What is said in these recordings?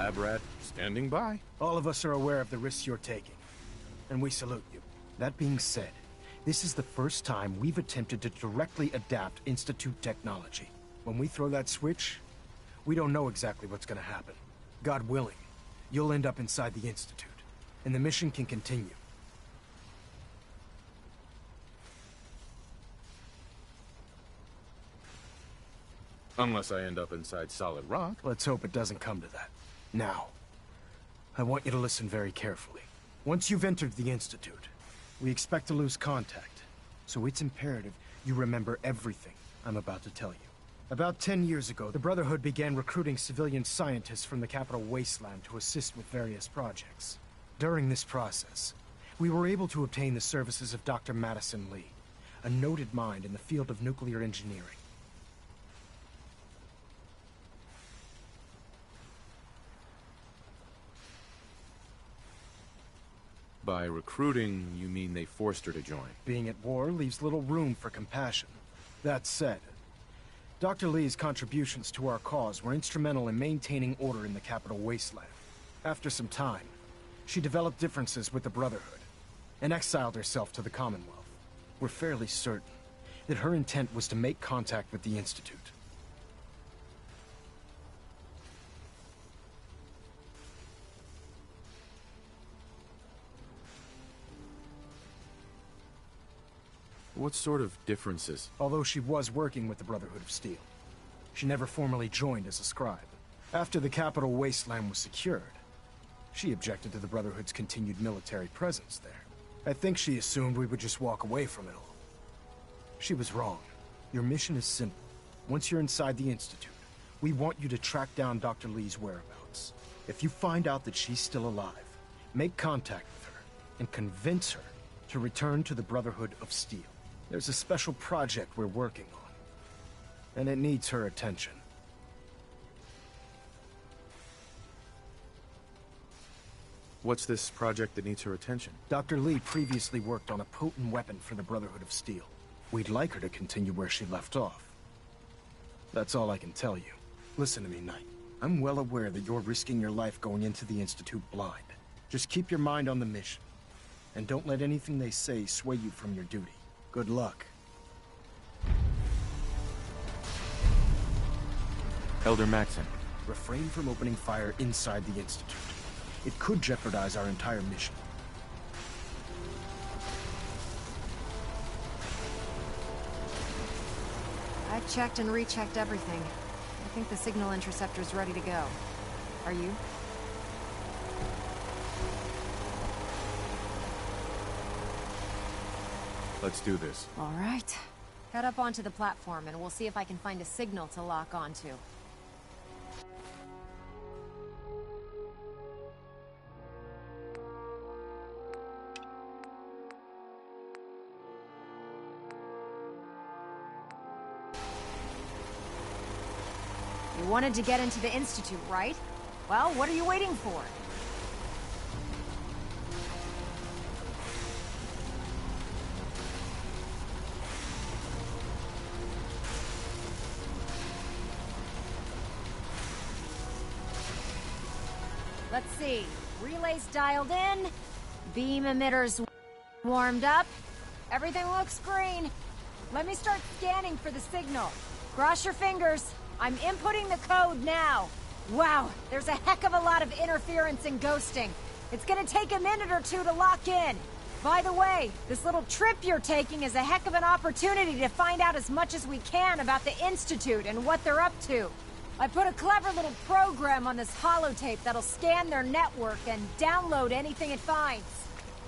lab rat, standing by. All of us are aware of the risks you're taking, and we salute you. That being said, this is the first time we've attempted to directly adapt Institute technology. When we throw that switch, we don't know exactly what's gonna happen. God willing, you'll end up inside the Institute, and the mission can continue. Unless I end up inside solid rock. Let's hope it doesn't come to that. Now, I want you to listen very carefully. Once you've entered the Institute, we expect to lose contact, so it's imperative you remember everything I'm about to tell you. About 10 years ago, the Brotherhood began recruiting civilian scientists from the capital wasteland to assist with various projects. During this process, we were able to obtain the services of Dr. Madison Lee, a noted mind in the field of nuclear engineering. By recruiting, you mean they forced her to join? Being at war leaves little room for compassion. That said, Dr. Lee's contributions to our cause were instrumental in maintaining order in the capital wasteland. After some time, she developed differences with the Brotherhood and exiled herself to the Commonwealth. We're fairly certain that her intent was to make contact with the Institute. What sort of differences? Although she was working with the Brotherhood of Steel, she never formally joined as a scribe. After the capital wasteland was secured, she objected to the Brotherhood's continued military presence there. I think she assumed we would just walk away from it all. She was wrong. Your mission is simple. Once you're inside the Institute, we want you to track down Dr. Lee's whereabouts. If you find out that she's still alive, make contact with her and convince her to return to the Brotherhood of Steel. There's a special project we're working on, and it needs her attention. What's this project that needs her attention? Dr. Lee previously worked on a potent weapon for the Brotherhood of Steel. We'd like her to continue where she left off. That's all I can tell you. Listen to me, Knight. I'm well aware that you're risking your life going into the Institute blind. Just keep your mind on the mission, and don't let anything they say sway you from your duty. Good luck. Elder Maxon. Refrain from opening fire inside the Institute. It could jeopardize our entire mission. I've checked and rechecked everything. I think the signal interceptor's ready to go. Are you? Let's do this. All right. Head up onto the platform and we'll see if I can find a signal to lock onto. You wanted to get into the Institute, right? Well, what are you waiting for? Let's see. Relays dialed in. Beam emitters warmed up. Everything looks green. Let me start scanning for the signal. Cross your fingers. I'm inputting the code now. Wow, there's a heck of a lot of interference and ghosting. It's gonna take a minute or two to lock in. By the way, this little trip you're taking is a heck of an opportunity to find out as much as we can about the Institute and what they're up to. I put a clever little program on this holotape that'll scan their network and download anything it finds.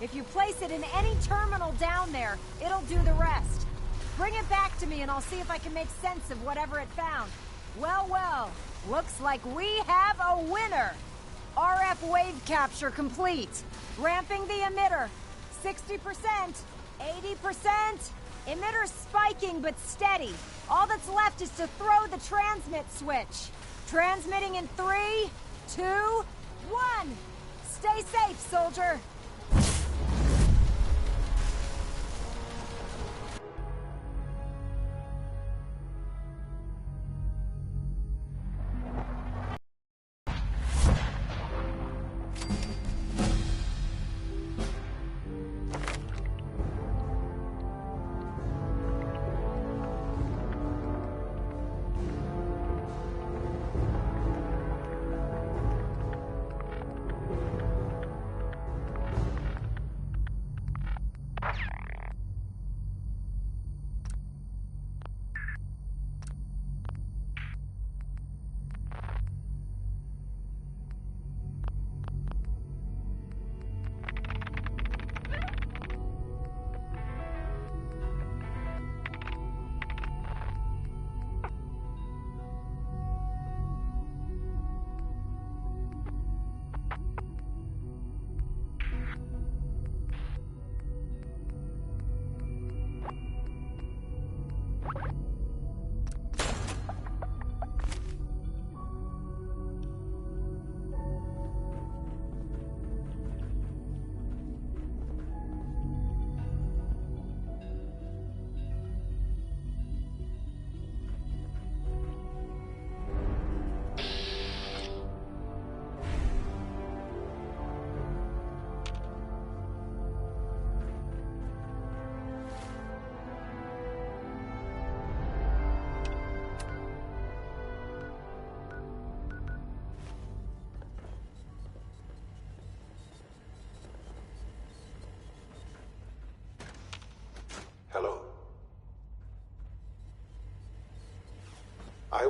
If you place it in any terminal down there, it'll do the rest. Bring it back to me and I'll see if I can make sense of whatever it found. Well, well, looks like we have a winner! RF wave capture complete. Ramping the emitter. 60%, 80%. Emitter spiking but steady. All that's left is to throw the transmit switch. Transmitting in 3, 2, 1. Stay safe, soldier.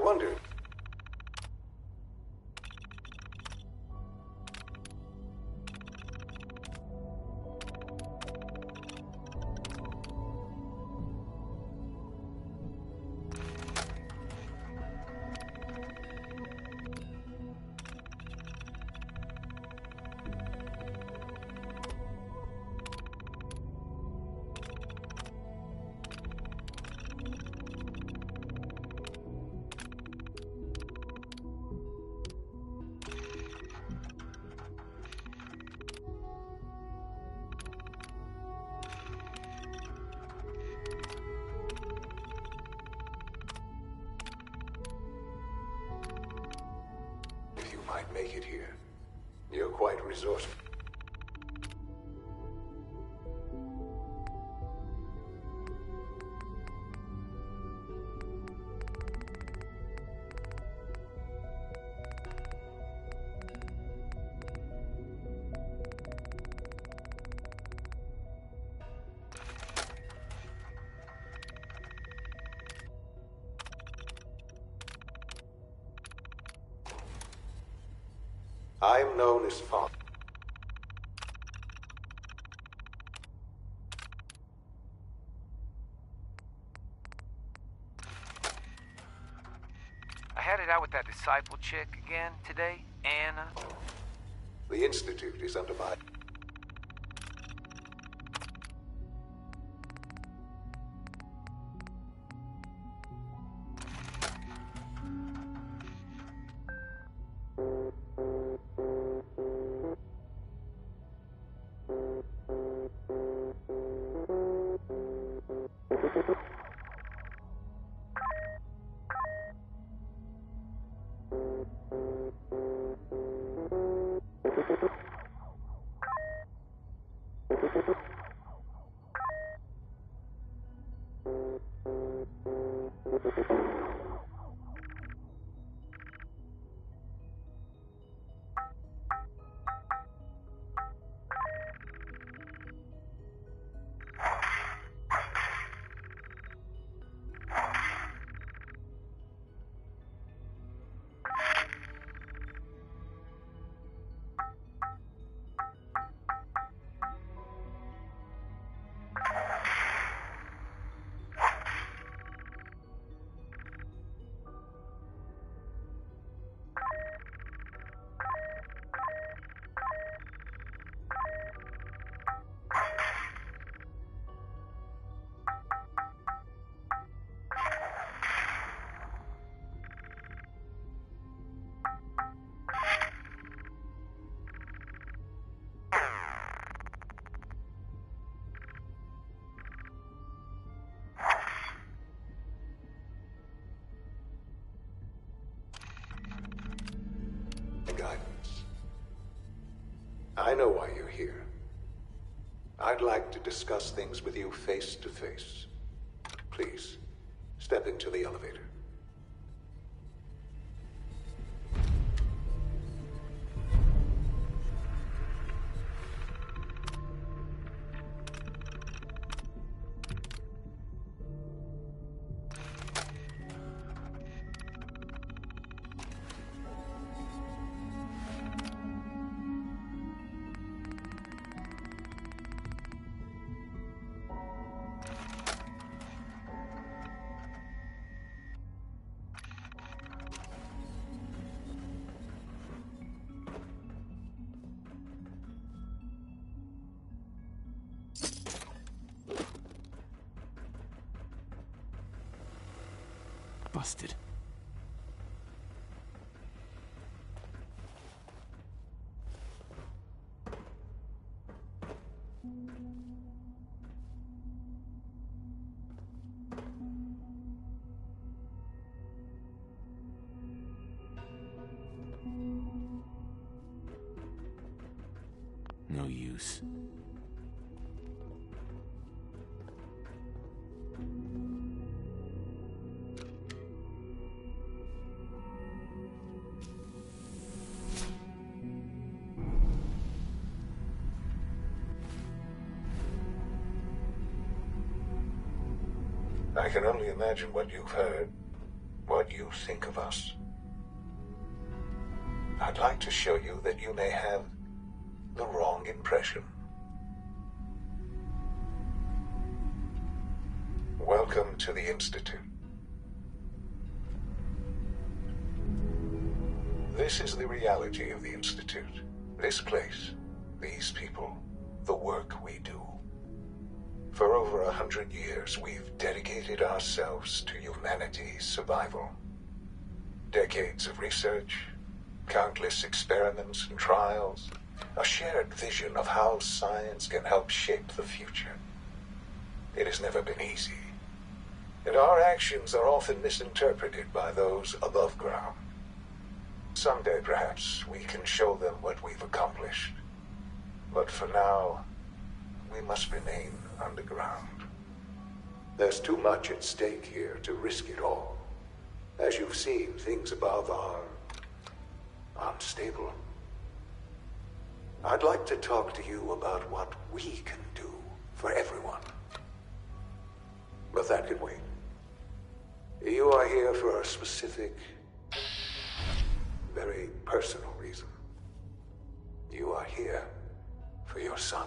wondered. Might make it here. You're quite resourceful. I am known as Fallout. I had it out with that disciple chick again today, Anna. The Institute is under my... Guidance. I know why you're here. I'd like to discuss things with you face to face. Please, step into the elevator. Busted. No use. I can only imagine what you've heard, what you think of us. I'd like to show you that you may have the wrong impression. Welcome to the Institute. This is the reality of the Institute. This place, these people, the work we do. For over 100 years, we've dedicated ourselves to humanity's survival. Decades of research, countless experiments and trials, a shared vision of how science can help shape the future. It has never been easy, and our actions are often misinterpreted by those above ground. Someday, perhaps, we can show them what we've accomplished. But for now, we must remain underground. There's too much at stake here to risk it all. As you've seen, things above are unstable. I'd like to talk to you about what we can do for everyone. But that can wait. You are here for a specific, very personal reason. You are here for your son.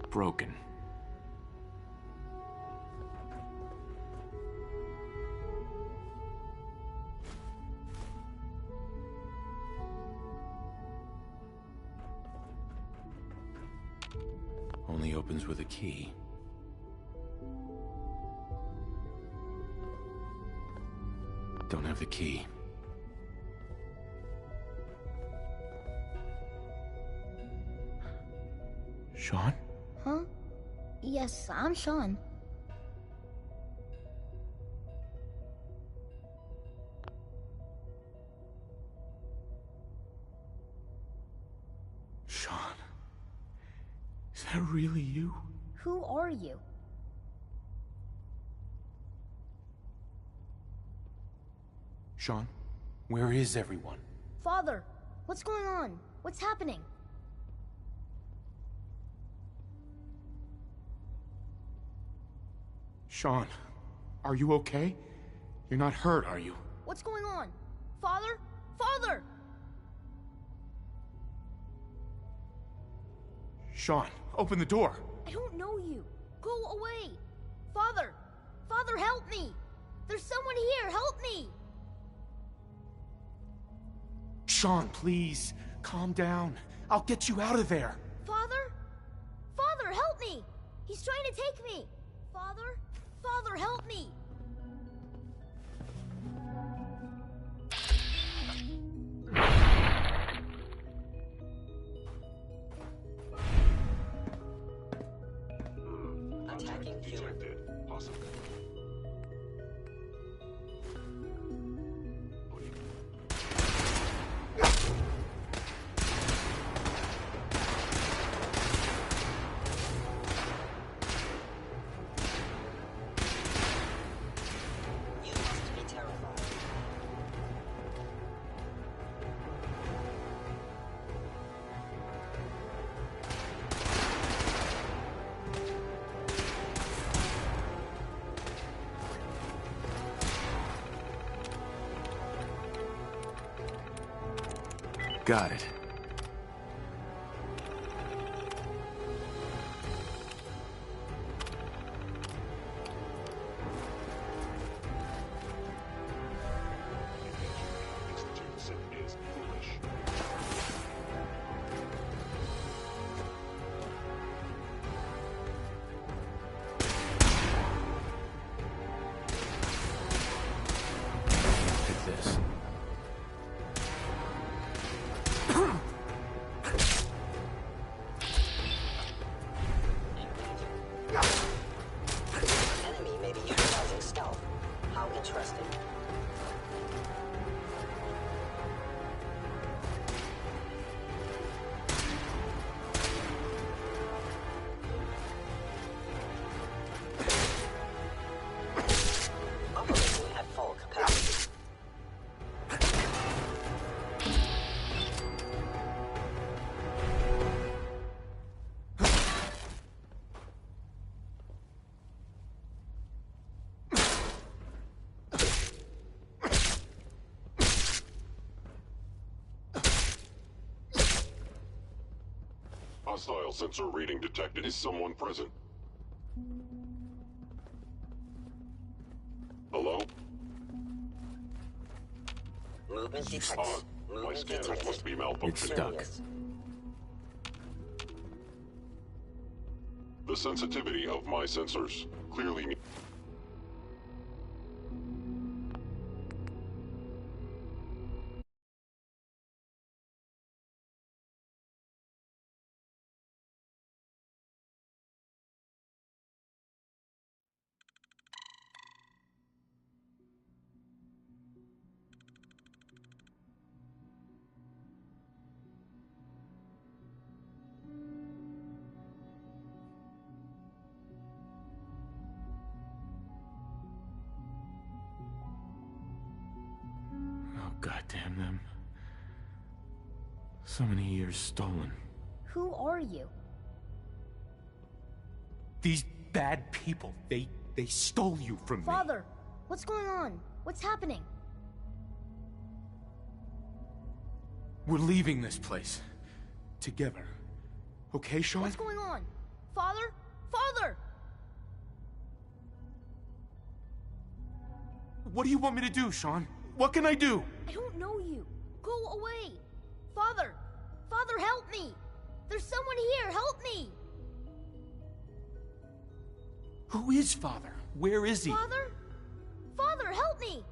Broken. Only opens with a key. Don't have the key. Sean? Huh? Yes, I'm Sean. Sean? Is that really you? Who are you? Sean, where is everyone? Father, what's going on? What's happening? Sean, are you okay? You're not hurt, are you? What's going on? Father? Father! Sean, open the door! I don't know you. Go away. Father! Father, help me! There's someone here, help me! Sean, please, calm down. I'll get you out of there. Father? Father, help me! He's trying to take me! Father? Father, help me! Attacking detected. Possible. You must be terrified. Got it. Institute is foolish. Take this. Hostile sensor reading detected. Is someone present? Hello? Movement detected. My Movement scanners detected. must be malfunctioning. It's stuck. Serious. The sensitivity of my sensors clearly need... Oh, goddamn them. So many years stolen. Who are you? These bad people, they stole you from me. Father, what's going on? What's happening? We're leaving this place. Together. Okay, Sean? What's going on? Father? Father! What do you want me to do, Sean? What can I do? I don't know you. Go away. Father! Father, help me! There's someone here, help me! Who is Father? Where is he? Father? Father, help me!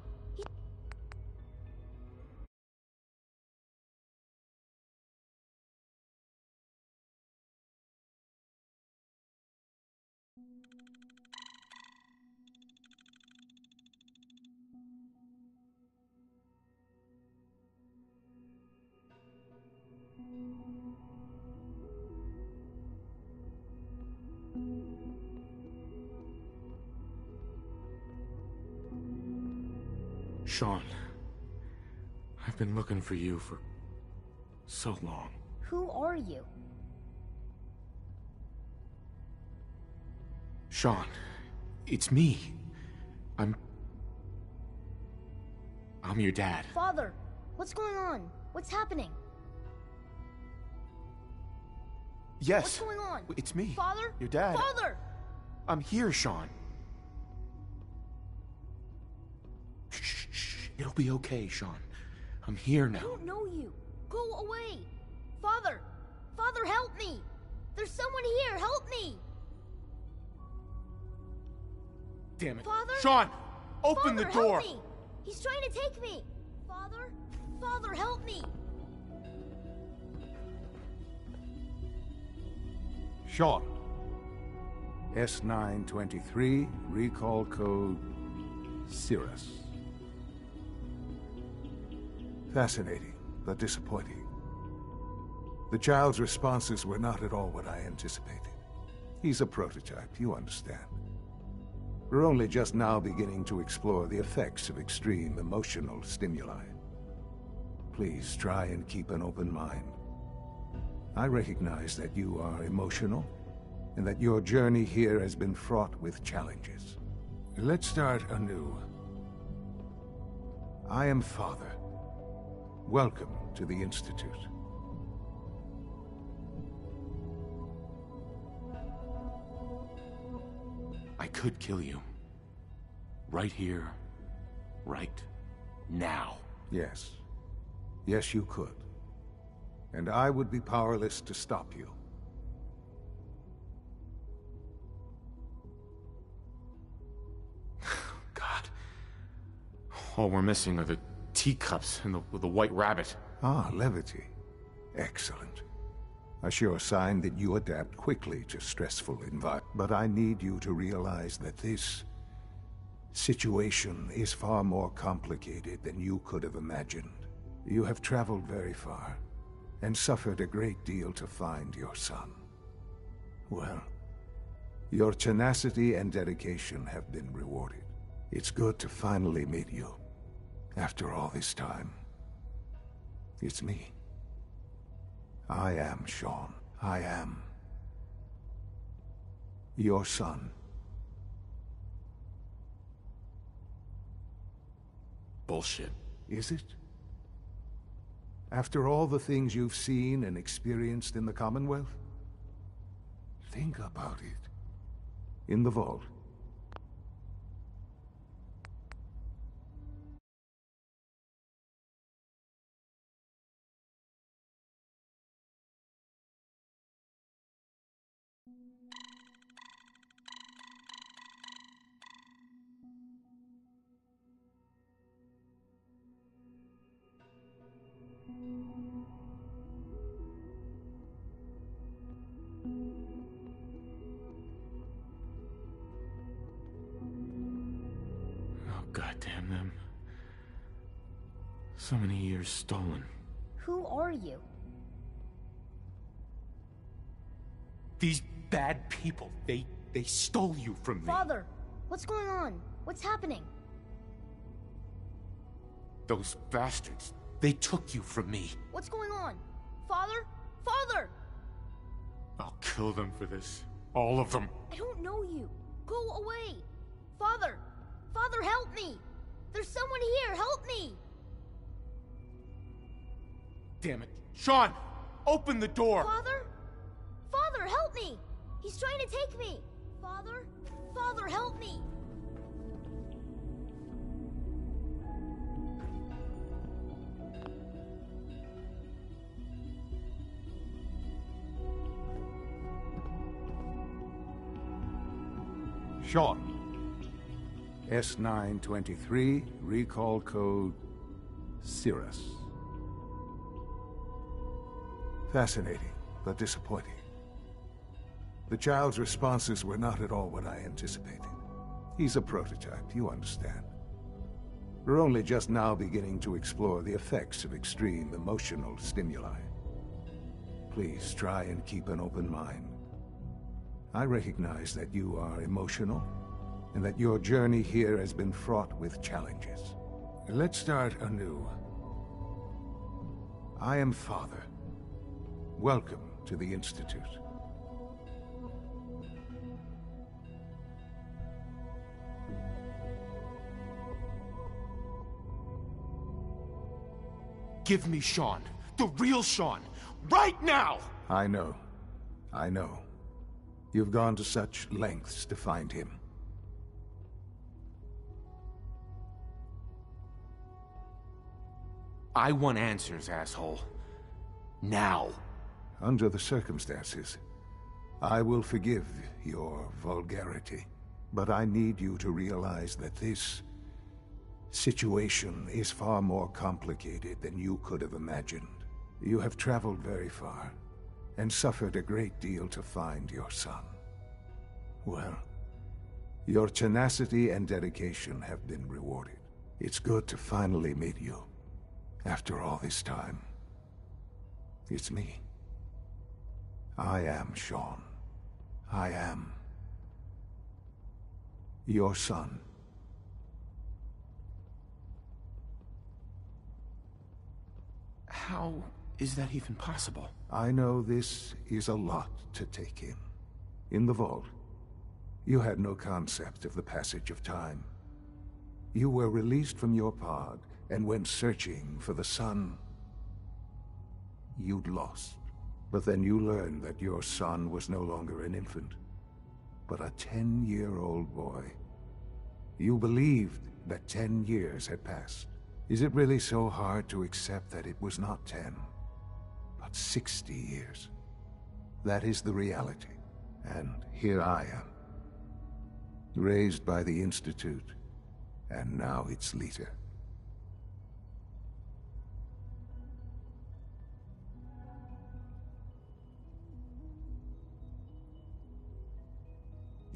Sean, I've been looking for you for so long. Who are you? Sean, it's me. I'm your dad. Father, what's going on? What's happening? Yes. What's going on? It's me. Father? Your dad. Father! I'm here, Sean. Shh. It'll be okay, Sean. I'm here I now. don't know you. Go away. Father! Father, help me! There's someone here, help me! Damn it. Father? Sean, open Father, the door. help me! He's trying to take me! Father? Father, help me! Sean. S923, recall code Cirrus. Fascinating, but disappointing. The child's responses were not at all what I anticipated. He's a prototype, you understand. We're only just now beginning to explore the effects of extreme emotional stimuli. Please try and keep an open mind. I recognize that you are emotional, and that your journey here has been fraught with challenges. Let's start anew. I am Father. Welcome to the Institute. I could kill you. Right here. Right now. Yes. Yes, you could. And I would be powerless to stop you. God. All we're missing are the teacups and the white rabbit. Ah, levity. Excellent. A sure sign that you adapt quickly to stressful environments. But I need you to realize that this situation is far more complicated than you could have imagined. You have traveled very far, and suffered a great deal to find your son. Well, your tenacity and dedication have been rewarded. It's good to finally meet you, after all this time. It's me. I am Sean. I am your son. Bullshit. Is it? After all the things you've seen and experienced in the Commonwealth? Think about it. In the vault. Oh, goddamn them. So many years stolen. Who are you? These bad people, they stole you from me. Father, what's going on? What's happening? Those bastards, they took you from me. What's going on? Father? Father! I'll kill them for this. All of them. I don't know you. Go away. Father! Father, help me! There's someone here, help me! Damn it. Sean, open the door! Father? Father, help me! He's trying to take me! Father? Father, help me! Sean. S923, recall code Cirrus. Fascinating, but disappointing. The child's responses were not at all what I anticipated. He's a prototype, you understand. We're only just now beginning to explore the effects of extreme emotional stimuli. Please try and keep an open mind. I recognize that you are emotional, and that your journey here has been fraught with challenges. Let's start anew. I am Father. Welcome to the Institute. Give me Sean. The real Sean. Right now! I know. I know. You've gone to such lengths to find him. I want answers, asshole. Now. Under the circumstances, I will forgive your vulgarity. But I need you to realize that this situation is far more complicated than you could have imagined. You have traveled very far, and suffered a great deal to find your son. Well, your tenacity and dedication have been rewarded. It's good to finally meet you. After all this time, it's me. I am Sean. I am your son. How is that even possible? I know this is a lot to take in. In the vault, you had no concept of the passage of time. You were released from your pod and went searching for the sun you'd lost. But then you learned that your son was no longer an infant, but a 10-year-old boy. You believed that 10 years had passed. Is it really so hard to accept that it was not 10, but 60 years? That is the reality. And here I am, raised by the Institute, and now its leader.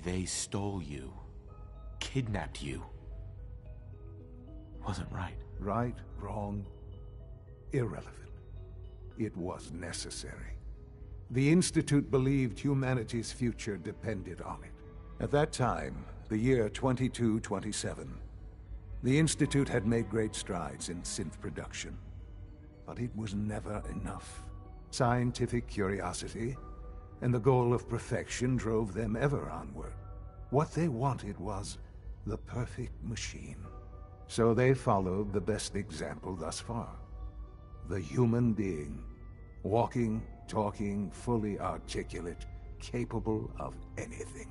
They stole you. Kidnapped you. Wasn't right. Right, wrong, irrelevant. It was necessary. The Institute believed humanity's future depended on it. At that time, the year 2227, the Institute had made great strides in synth production. But it was never enough. Scientific curiosity and the goal of perfection drove them ever onward. What they wanted was the perfect machine. So they followed the best example thus far. The human being, walking, talking, fully articulate, capable of anything.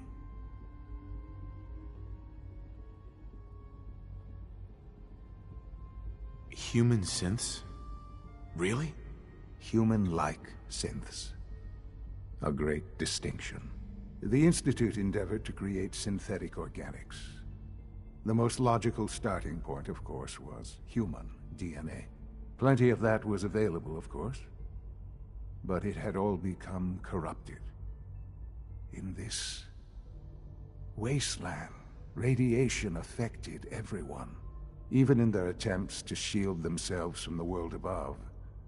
Human synths? Really? Human-like synths. A great distinction. The Institute endeavored to create synthetic organics. The most logical starting point, of course, was human DNA. Plenty of that was available, of course. But it had all become corrupted. In this wasteland, radiation affected everyone. Even in their attempts to shield themselves from the world above,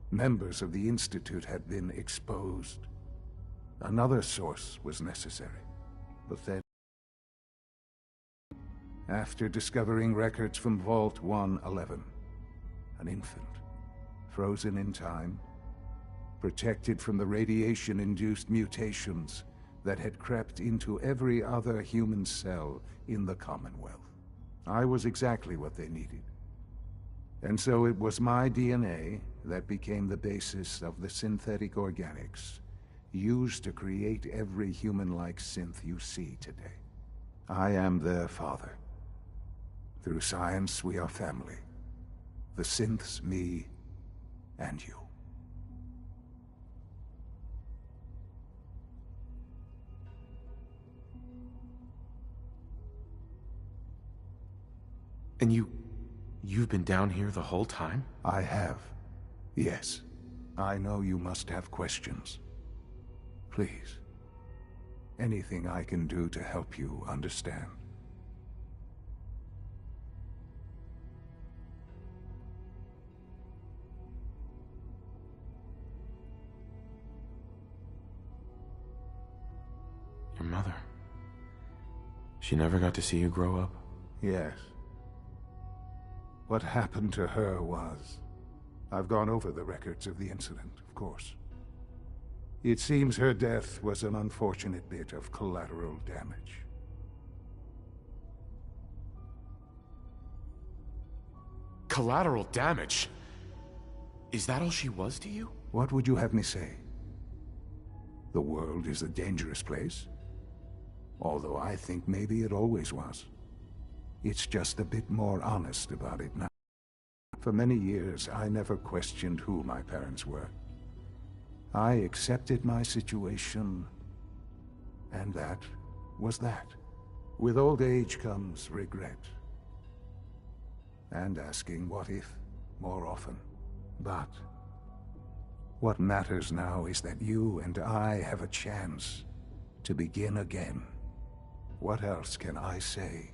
members of the Institute had been exposed. Another source was necessary. But then, after discovering records from Vault 111, an infant, frozen in time, protected from the radiation-induced mutations that had crept into every other human cell in the Commonwealth. I was exactly what they needed. And so it was my DNA that became the basis of the synthetic organics used to create every human-like synth you see today. I am their father. Through science, we are family. The synths, me, and you. And you've been down here the whole time? I have. Yes. I know you must have questions. Please. Anything I can do to help you understand. Your mother. She never got to see you grow up? Yes. What happened to her was... I've gone over the records of the incident, of course. It seems her death was an unfortunate bit of collateral damage. Collateral damage? Is that all she was to you? What would you have me say? The world is a dangerous place? Although I think maybe it always was. It's just a bit more honest about it now. For many years, I never questioned who my parents were. I accepted my situation, and that was that. With old age comes regret. And asking what if more often. But what matters now is that you and I have a chance to begin again. What else can I say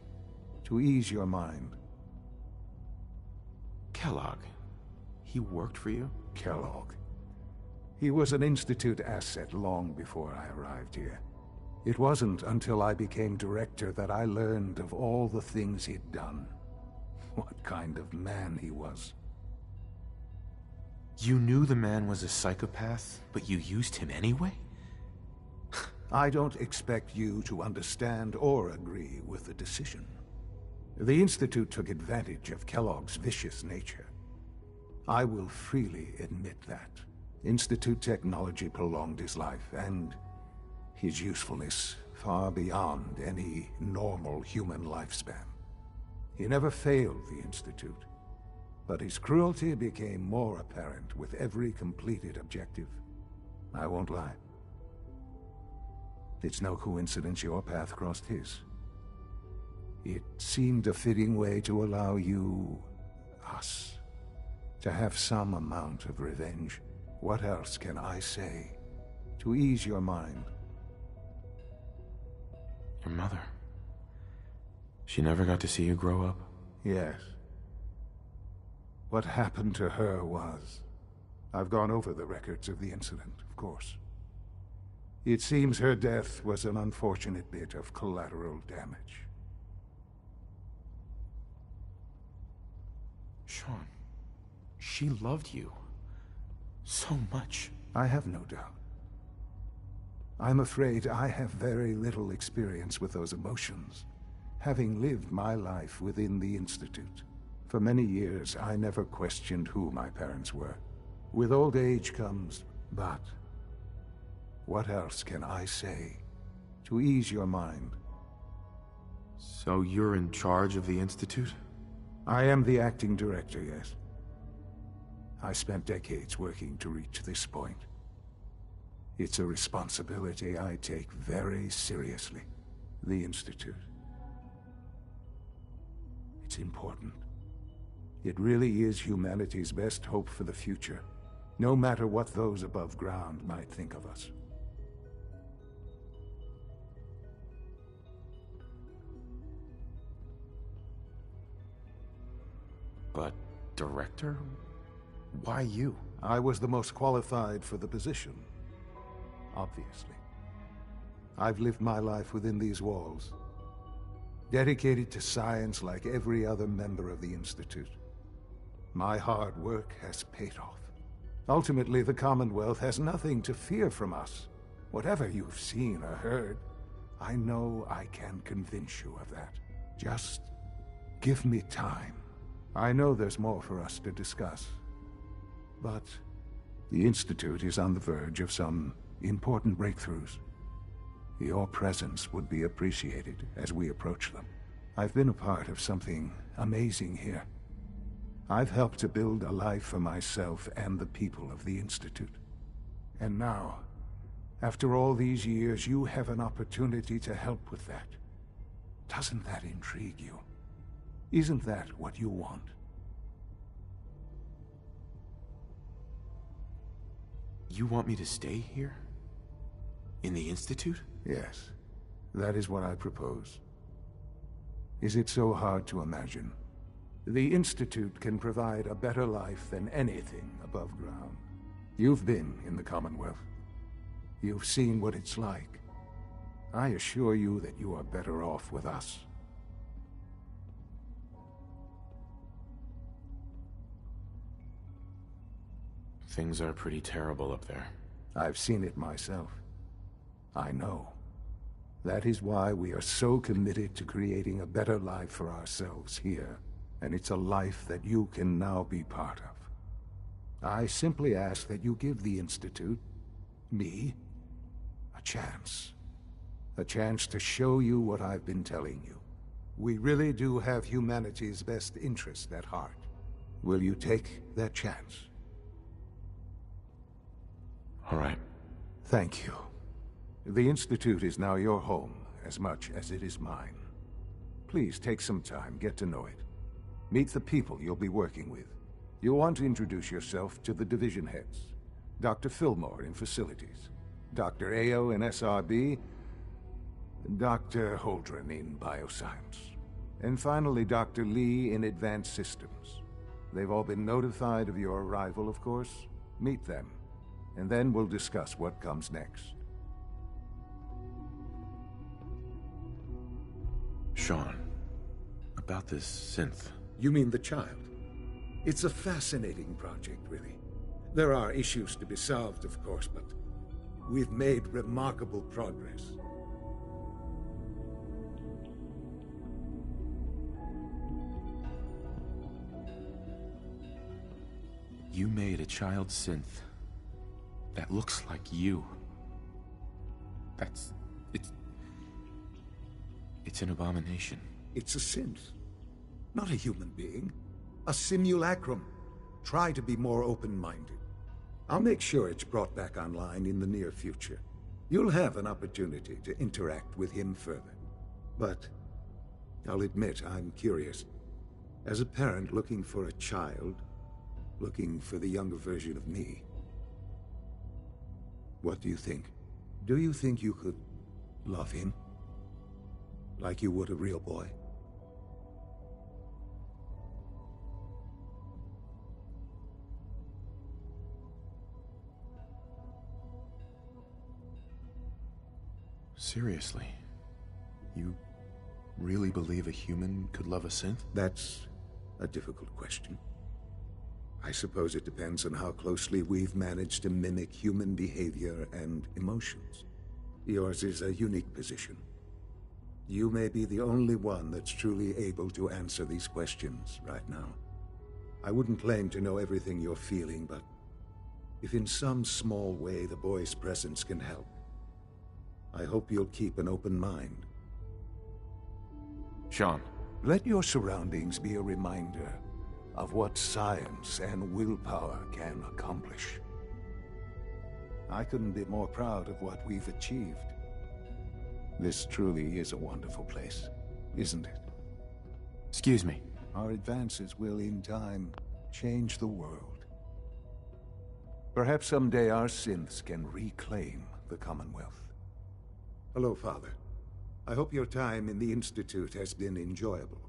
to ease your mind? Kellogg. He worked for you? Kellogg. He was an Institute asset long before I arrived here. It wasn't until I became director that I learned of all the things he'd done. What kind of man he was. You knew the man was a psychopath, but you used him anyway? I don't expect you to understand or agree with the decision. The Institute took advantage of Kellogg's vicious nature. I will freely admit that. Institute technology prolonged his life, and his usefulness far beyond any normal human lifespan. He never failed the Institute, but his cruelty became more apparent with every completed objective. I won't lie. It's no coincidence your path crossed his. It seemed a fitting way to allow you, us, to have some amount of revenge. What else can I say to ease your mind? Your mother. She never got to see you grow up? Yes. What happened to her was... I've gone over the records of the incident, of course. It seems her death was an unfortunate bit of collateral damage. Sean, she loved you. So much. I have no doubt. I'm afraid I have very little experience with those emotions, having lived my life within the Institute. For many years, I never questioned who my parents were. With old age comes, but What else can I say to ease your mind? So you're in charge of the Institute? I am the acting director, yes. I spent decades working to reach this point. It's a responsibility I take very seriously. The Institute. It's important. It really is humanity's best hope for the future, no matter what those above ground might think of us. But, director? Why you? I was the most qualified for the position, obviously. I've lived my life within these walls, dedicated to science like every other member of the Institute. My hard work has paid off. Ultimately, the Commonwealth has nothing to fear from us. Whatever you've seen or heard, I know I can convince you of that. Just give me time. I know there's more for us to discuss. But the Institute is on the verge of some important breakthroughs. Your presence would be appreciated as we approach them. I've been a part of something amazing here. I've helped to build a life for myself and the people of the Institute. And now, after all these years, you have an opportunity to help with that. Doesn't that intrigue you? Isn't that what you want? You want me to stay here? In the Institute? Yes, that is what I propose. Is it so hard to imagine? The Institute can provide a better life than anything above ground. You've been in the Commonwealth. You've seen what it's like. I assure you that you are better off with us. Things are pretty terrible up there. I've seen it myself. I know. That is why we are so committed to creating a better life for ourselves here. And it's a life that you can now be part of. I simply ask that you give the Institute, me, a chance. A chance to show you what I've been telling you. We really do have humanity's best interest at heart. Will you take that chance? All right. Thank you. The Institute is now your home, as much as it is mine. Please take some time, get to know it. Meet the people you'll be working with. You'll want to introduce yourself to the division heads. Dr. Fillmore in Facilities, Dr. Ayo in SRB, Dr. Holdren in Bioscience, and finally Dr. Lee in Advanced Systems. They've all been notified of your arrival, of course. Meet them, and then we'll discuss what comes next. Sean, about this synth. You mean the child? It's a fascinating project, really. There are issues to be solved, of course, but we've made remarkable progress. You made a child synth that looks like you. It's an abomination. It's a synth, not a human being. A simulacrum. Try to be more open-minded. I'll make sure it's brought back online in the near future. You'll have an opportunity to interact with him further. But I'll admit I'm curious. As a parent looking for a child, looking for the younger version of me, what do you think? Do you think you could love him? Like you would a real boy? Seriously? You really believe a human could love a synth? That's a difficult question. I suppose it depends on how closely we've managed to mimic human behavior and emotions. Yours is a unique position. You may be the only one that's truly able to answer these questions right now. I wouldn't claim to know everything you're feeling, but if in some small way the boy's presence can help, I hope you'll keep an open mind. Sean. Let your surroundings be a reminder of what science and willpower can accomplish. I couldn't be more proud of what we've achieved. This truly is a wonderful place, isn't it? Excuse me. Our advances will, in time, change the world. Perhaps someday our synths can reclaim the Commonwealth. Hello, Father. I hope your time in the Institute has been enjoyable.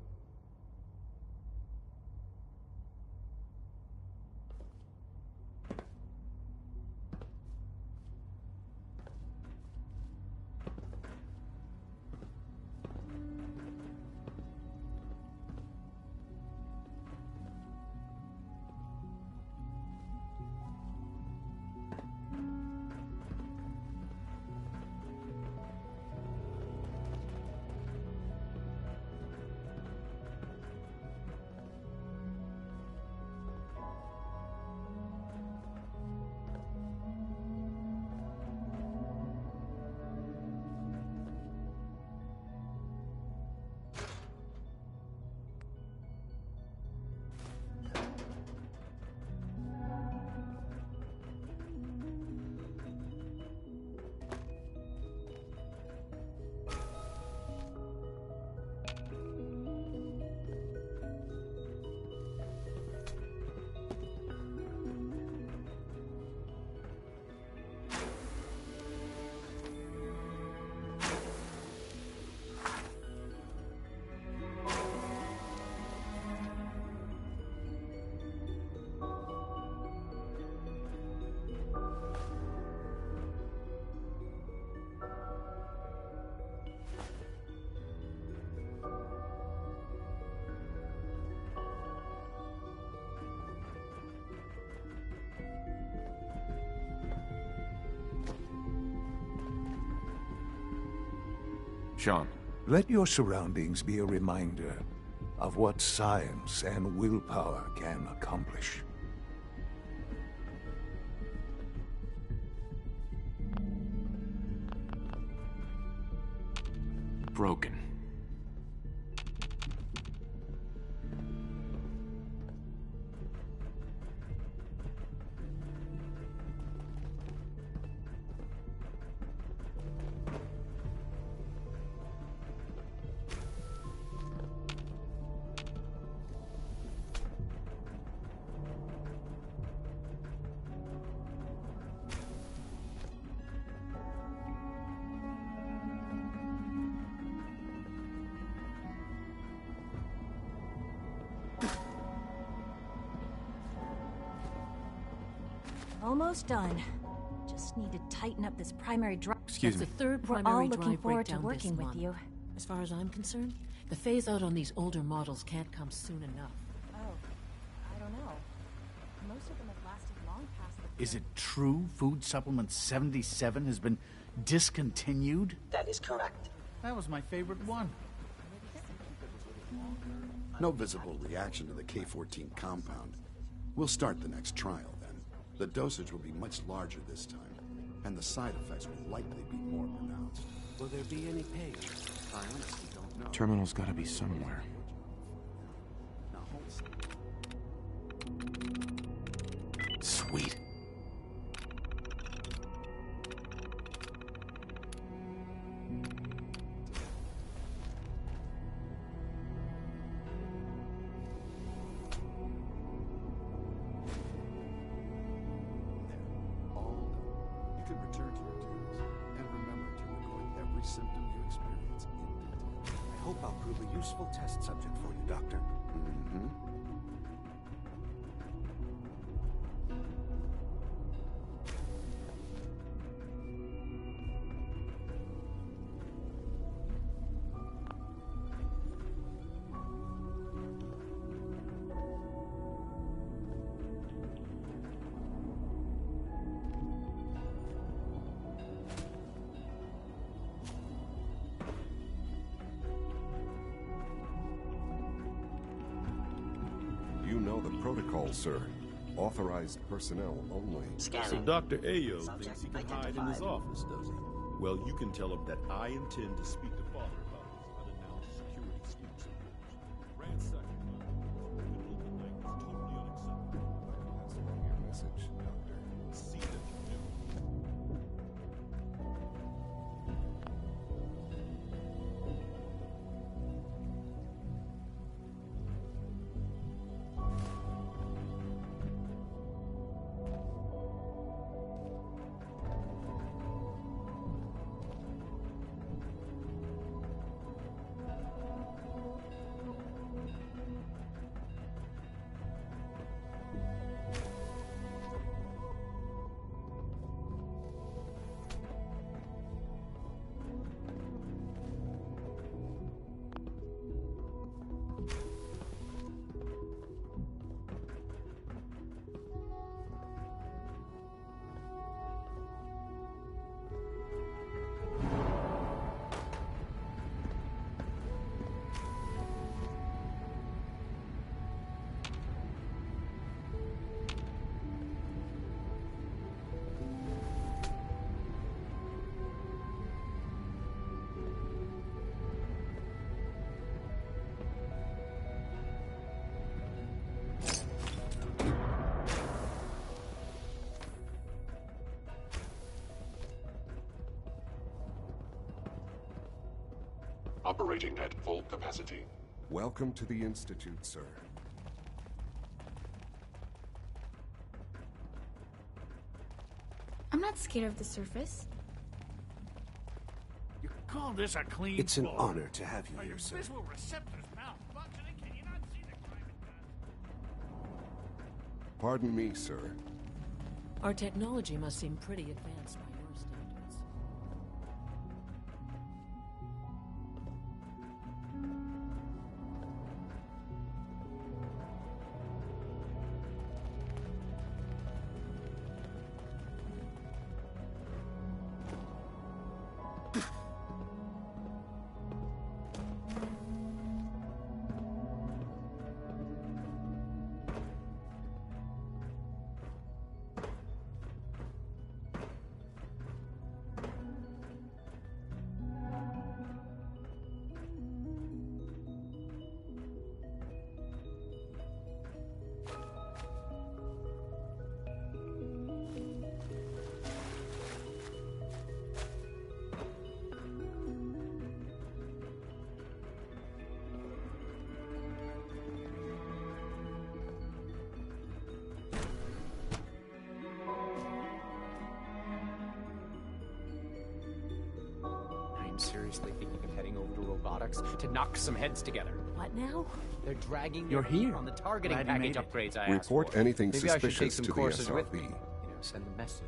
Sean. Let your surroundings be a reminder of what science and willpower can accomplish. Broken. Almost done. Just need to tighten up this primary drive. Excuse me. The third We're primary all looking drive forward to breakdown working this with month. you. As far as I'm concerned, the phase out on these older models can't come soon enough. Oh, I don't know. Most of them have lasted long past the... Is it true Food Supplement 77 has been discontinued? That is correct. That was my favorite one. No visible reaction to the K-14 compound. We'll start the next trial then. The dosage will be much larger this time, and the side effects will likely be more pronounced. Will there be any pain? I honestly don't know. Terminal's gotta be somewhere. Sweet. You can return to your duties, and remember to record every symptom you experience in detail. I hope I'll prove a useful test subject for you, Doctor. Mm-hmm. You know the protocol, sir. Authorized personnel only. Scanning. So Dr. Ayo Subject thinks he can hide in his identified. office, does he? Well, you can tell him that I intend to speak to Father about his unannounced security sweeps of yours. Ransacking my home in the middle of the night is totally unacceptable. That's your message, Doctor. See that you do. Operating at full capacity. Welcome to the Institute, sir. I'm not scared of the surface. You call this a clean It's an floor? honor to have you Are here, your sir. visual receptors malfunctioning? Can you not see the climate gun? Pardon me, sir. Our technology must seem pretty advanced by your standards. I'm seriously thinking of heading over to robotics to knock some heads together. What now? They're dragging You're their feet here. on the targeting Glad you package made it. upgrades I asked Report for. anything Maybe I should take suspicious some to the courses with me. SRB. Send a message.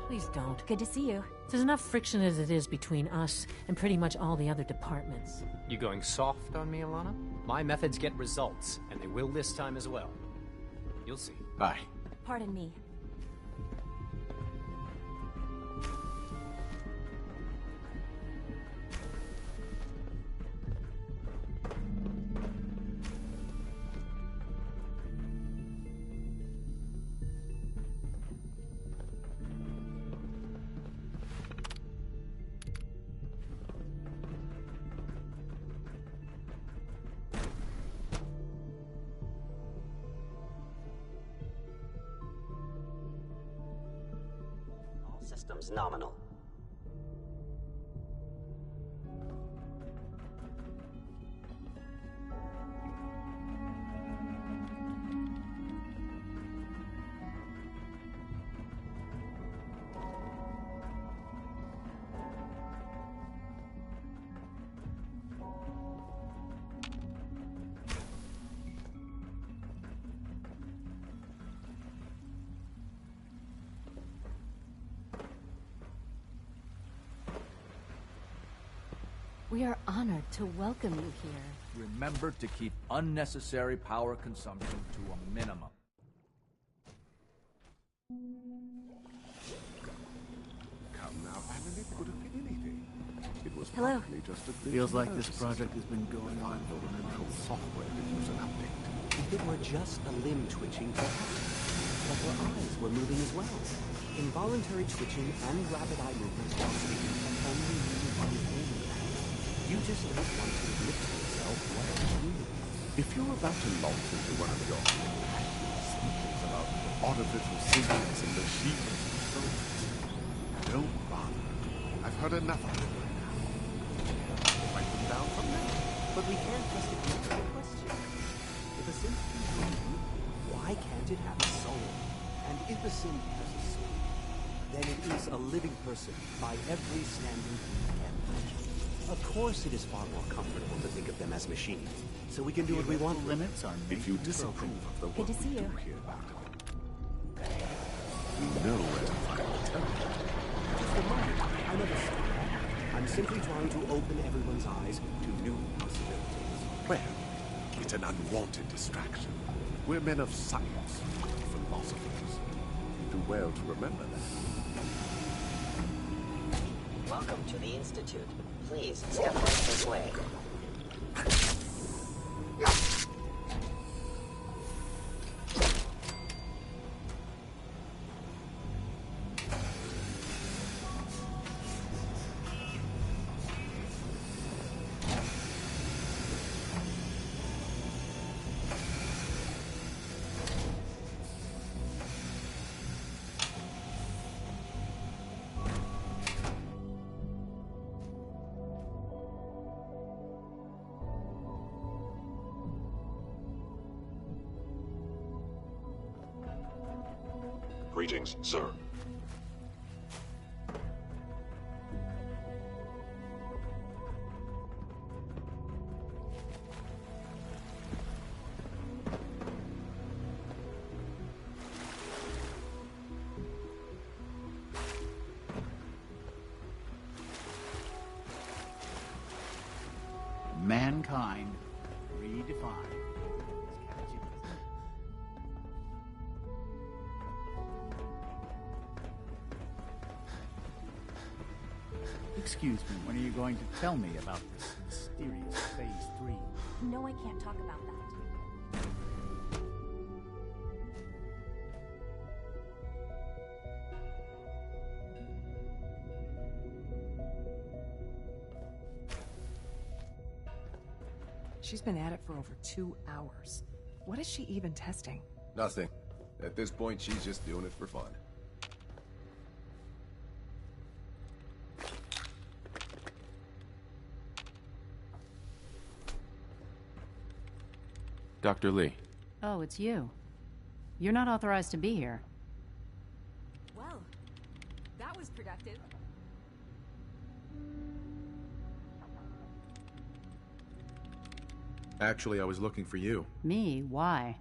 Please don't. Good to see you. There's enough friction as it is between us and pretty much all the other departments. You going soft on me, Alana? My methods get results, and they will this time as well. You'll see. Bye. Pardon me. Systems nominal. We are honored to welcome you here. Remember to keep unnecessary power consumption to a minimum. Come now, Alan, it could have been anything. It was Hello. probably just a glitch Feels in the like this nervous project system. has been going on for a minute. Control software could use an update. If it were just a limb twitching, perhaps. But her eyes were moving as well. Involuntary twitching and rapid eye movements while sleeping can only mean one thing. You just don't want to admit to yourself what it's doing. If you're about to launch into one of your speeches about artificial sentience and machines and souls, don't bother. I've heard enough of it right now. Write them down from there. But we can't just ignore the question. If a synth can breathe, why can't it have a soul? And if a synth has a soul, then it is a living person by every standard we can imagine. Of course it is far more comfortable to think of them as machines, so we can do what we want. Limits are if you disapprove of the work we do here, Dr. You know where to find the temple. Just remind me, I'm a star. I'm simply trying to open everyone's eyes to new possibilities. Well, it's an unwanted distraction. We're men of science, philosophers. You do well to remember that. Welcome to the Institute. Please step right this way. Greetings, sir. Mankind redefined. Excuse me, when are you going to tell me about this mysterious Phase 3? No, I can't talk about that. She's been at it for over 2 hours. What is she even testing? Nothing. At this point, she's just doing it for fun. Dr. Lee. Oh, it's you. You're not authorized to be here. Well, that was productive. Actually, I was looking for you. Me? Why?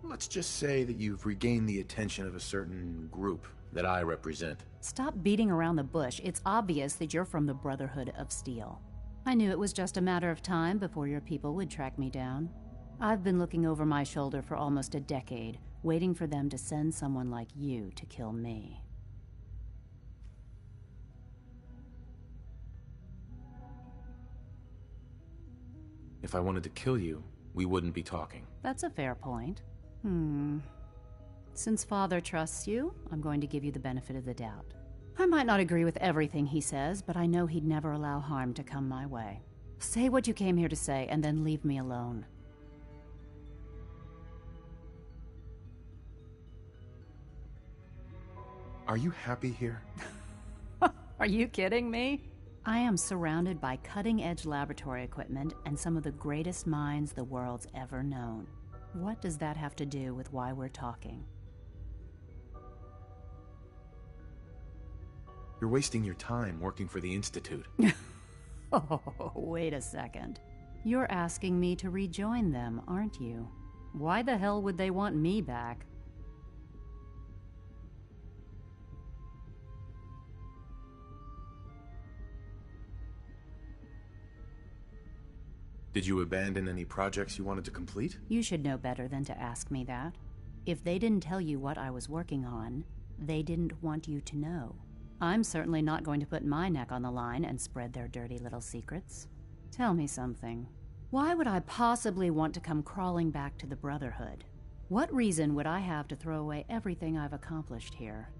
Let's just say that you've regained the attention of a certain group that I represent. Stop beating around the bush. It's obvious that you're from the Brotherhood of Steel. I knew it was just a matter of time before your people would track me down. I've been looking over my shoulder for almost a decade, waiting for them to send someone like you to kill me. If I wanted to kill you, we wouldn't be talking. That's a fair point. Since Father trusts you, I'm going to give you the benefit of the doubt. I might not agree with everything he says, but I know he'd never allow harm to come my way. Say what you came here to say, and then leave me alone. Are you happy here? Are you kidding me? I am surrounded by cutting-edge laboratory equipment and some of the greatest minds the world's ever known. What does that have to do with why we're talking? You're wasting your time working for the Institute. Oh, wait a second. You're asking me to rejoin them, aren't you? Why the hell would they want me back? Did you abandon any projects you wanted to complete? You should know better than to ask me that. If they didn't tell you what I was working on, they didn't want you to know. I'm certainly not going to put my neck on the line and spread their dirty little secrets. Tell me something. Why would I possibly want to come crawling back to the Brotherhood? What reason would I have to throw away everything I've accomplished here?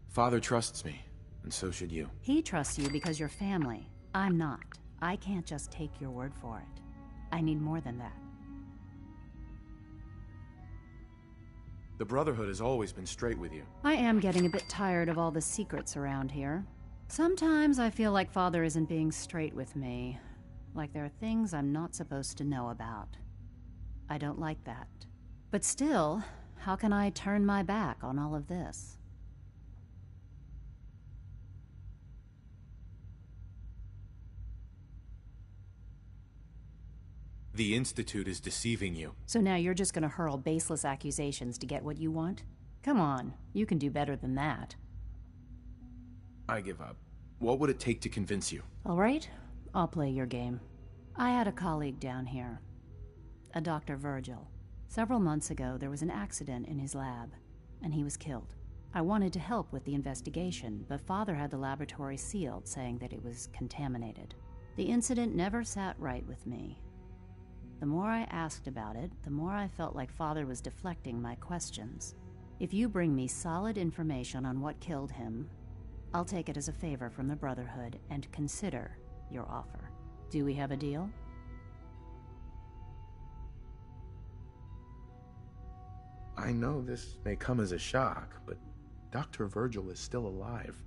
Father trusts me, and so should you. He trusts you because you're family. I'm not. I can't just take your word for it. I need more than that. The Brotherhood has always been straight with you. I am getting a bit tired of all the secrets around here. Sometimes I feel like Father isn't being straight with me. Like there are things I'm not supposed to know about. I don't like that. But still, how can I turn my back on all of this? The Institute is deceiving you. So now you're just gonna hurl baseless accusations to get what you want? Come on, you can do better than that. I give up. What would it take to convince you? All right, I'll play your game. I had a colleague down here, a Dr. Virgil. Several months ago, there was an accident in his lab, and he was killed. I wanted to help with the investigation, but Father had the laboratory sealed, saying that it was contaminated. The incident never sat right with me. The more I asked about it, the more I felt like Father was deflecting my questions. If you bring me solid information on what killed him, I'll take it as a favor from the Brotherhood and consider your offer. Do we have a deal? I know this may come as a shock, but Dr. Virgil is still alive.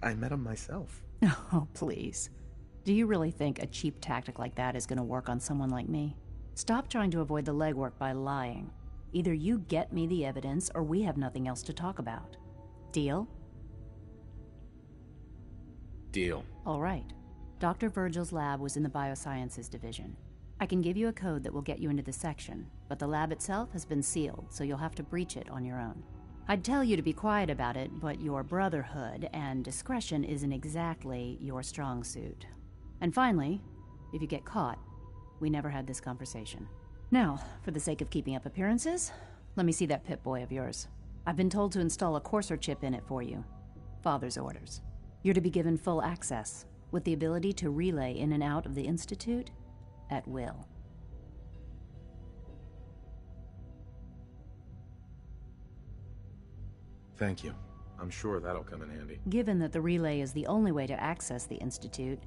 I met him myself. Oh, please. Do you really think a cheap tactic like that is going to work on someone like me? Stop trying to avoid the legwork by lying. Either you get me the evidence, or we have nothing else to talk about. Deal? Deal. All right. Dr. Virgil's lab was in the Biosciences Division. I can give you a code that will get you into the section, but the lab itself has been sealed, so you'll have to breach it on your own. I'd tell you to be quiet about it, but your Brotherhood and discretion isn't exactly your strong suit. And finally, if you get caught, we never had this conversation. Now, for the sake of keeping up appearances, let me see that Pip-Boy of yours. I've been told to install a Courser chip in it for you. Father's orders. You're to be given full access, with the ability to relay in and out of the Institute at will. Thank you. I'm sure that'll come in handy. Given that the relay is the only way to access the Institute,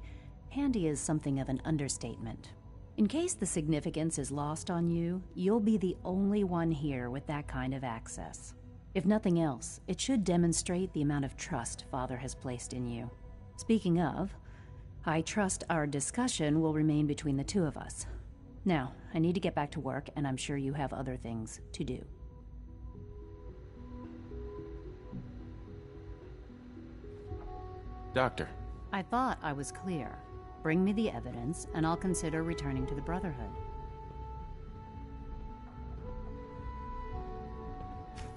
handy is something of an understatement. In case the significance is lost on you, you'll be the only one here with that kind of access. If nothing else, it should demonstrate the amount of trust Father has placed in you. Speaking of, I trust our discussion will remain between the two of us. Now, I need to get back to work, and I'm sure you have other things to do. Doctor. I thought I was clear. Bring me the evidence, and I'll consider returning to the Brotherhood.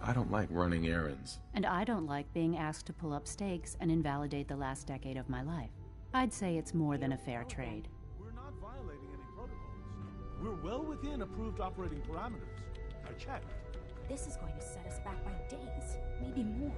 I don't like running errands. And I don't like being asked to pull up stakes and invalidate the last decade of my life. I'd say it's more than a fair trade. We're not violating any protocols. We're well within approved operating parameters. I checked. This is going to set us back by days, maybe more.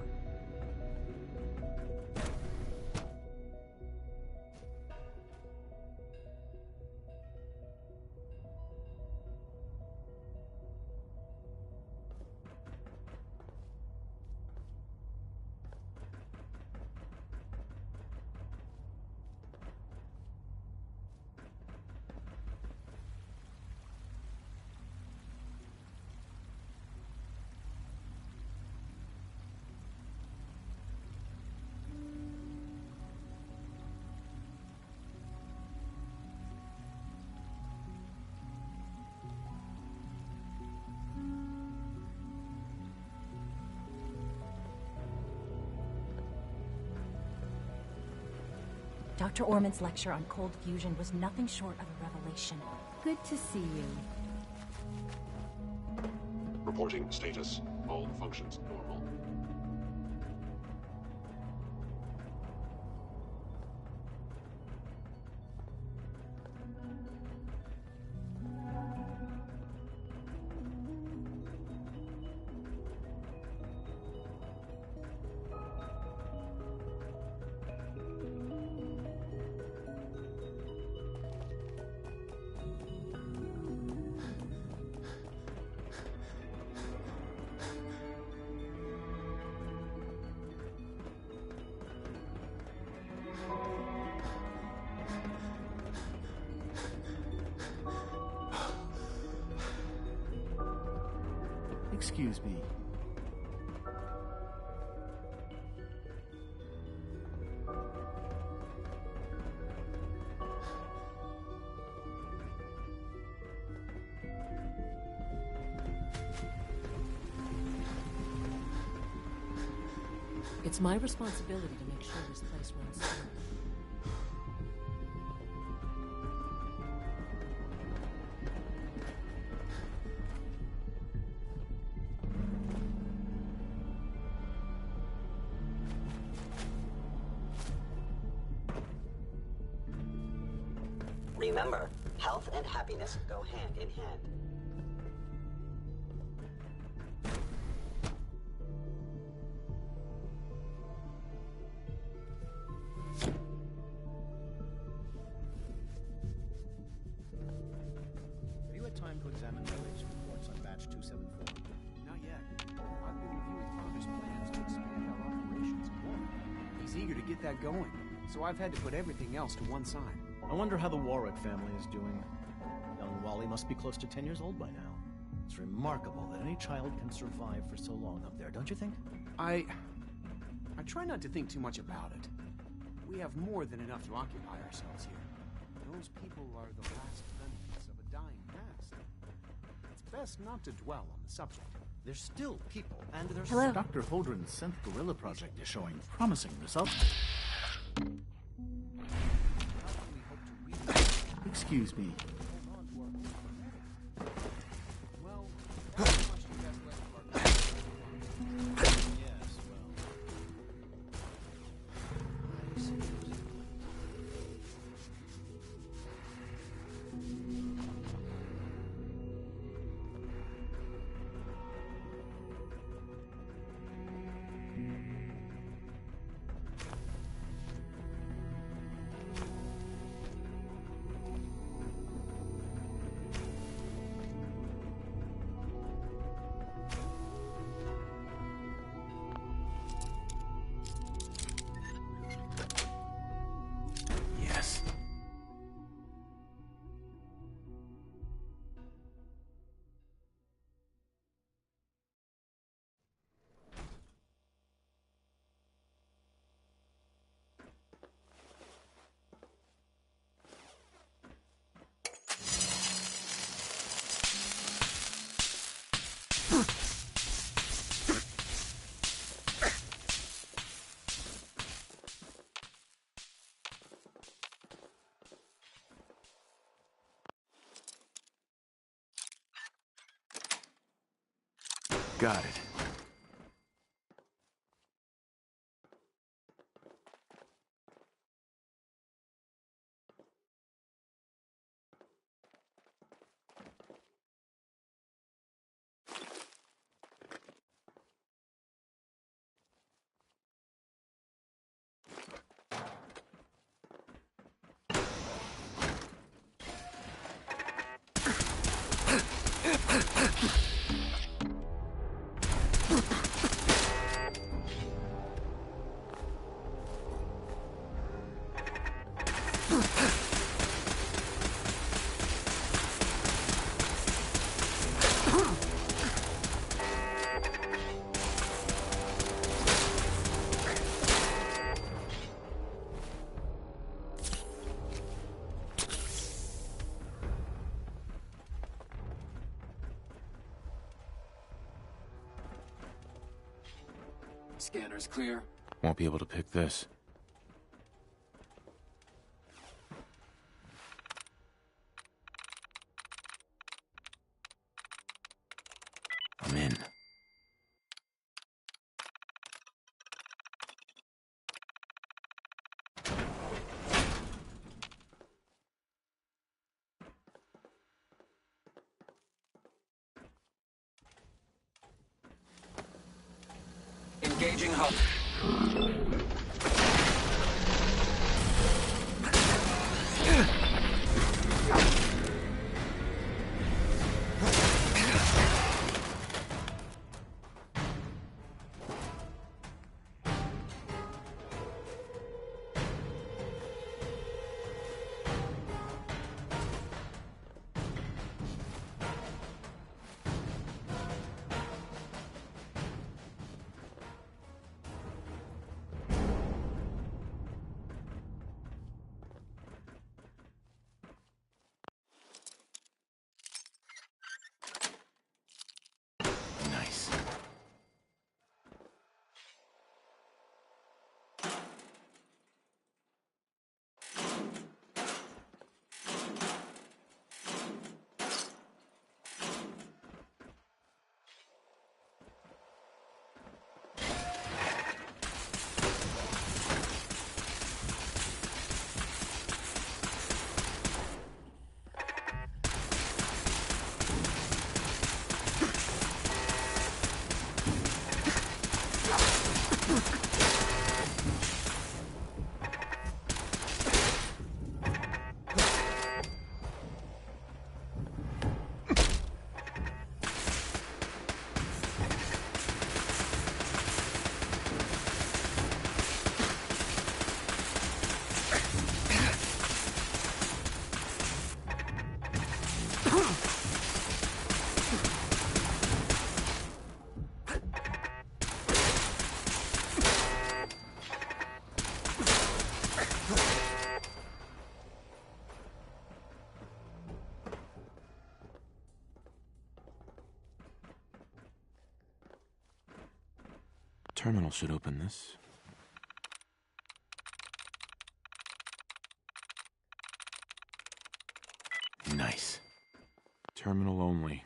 Dr. Orman's lecture on cold fusion was nothing short of a revelation. Good to see you. Reporting status. All functions normal. Excuse me. It's my responsibility to make sure this place runs smoothly. Remember, health and happiness go hand in hand. Have you had time to examine the latest reports on batch 274? Not yet. I've been reviewing Father's plans to expand our operations more. He's eager to get that going, so I've had to put everything else to one side. I wonder how the Warwick family is doing. Young Wally must be close to 10 years old by now. It's remarkable that any child can survive for so long up there, don't you think? I try not to think too much about it. We have more than enough to occupy ourselves here. Those people are the last remnants of a dying past. It's best not to dwell on the subject. They're still people, and there's... Hello? Dr. Holdren's synth gorilla project is showing promising results. Excuse me. Well, how much do you guys left of our Yes, well... I see. Yes. Got it. Scanner's clear. Won't be able to pick this. I'm in. Engaging hub. terminal should open this. Nice. Terminal only.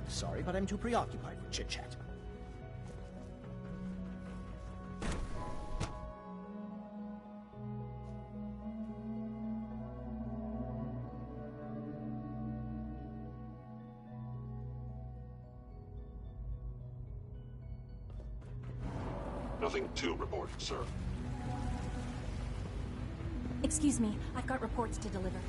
Sorry, but I'm too preoccupied with chit-chat. Nothing to report, sir. Excuse me, I've got reports to deliver.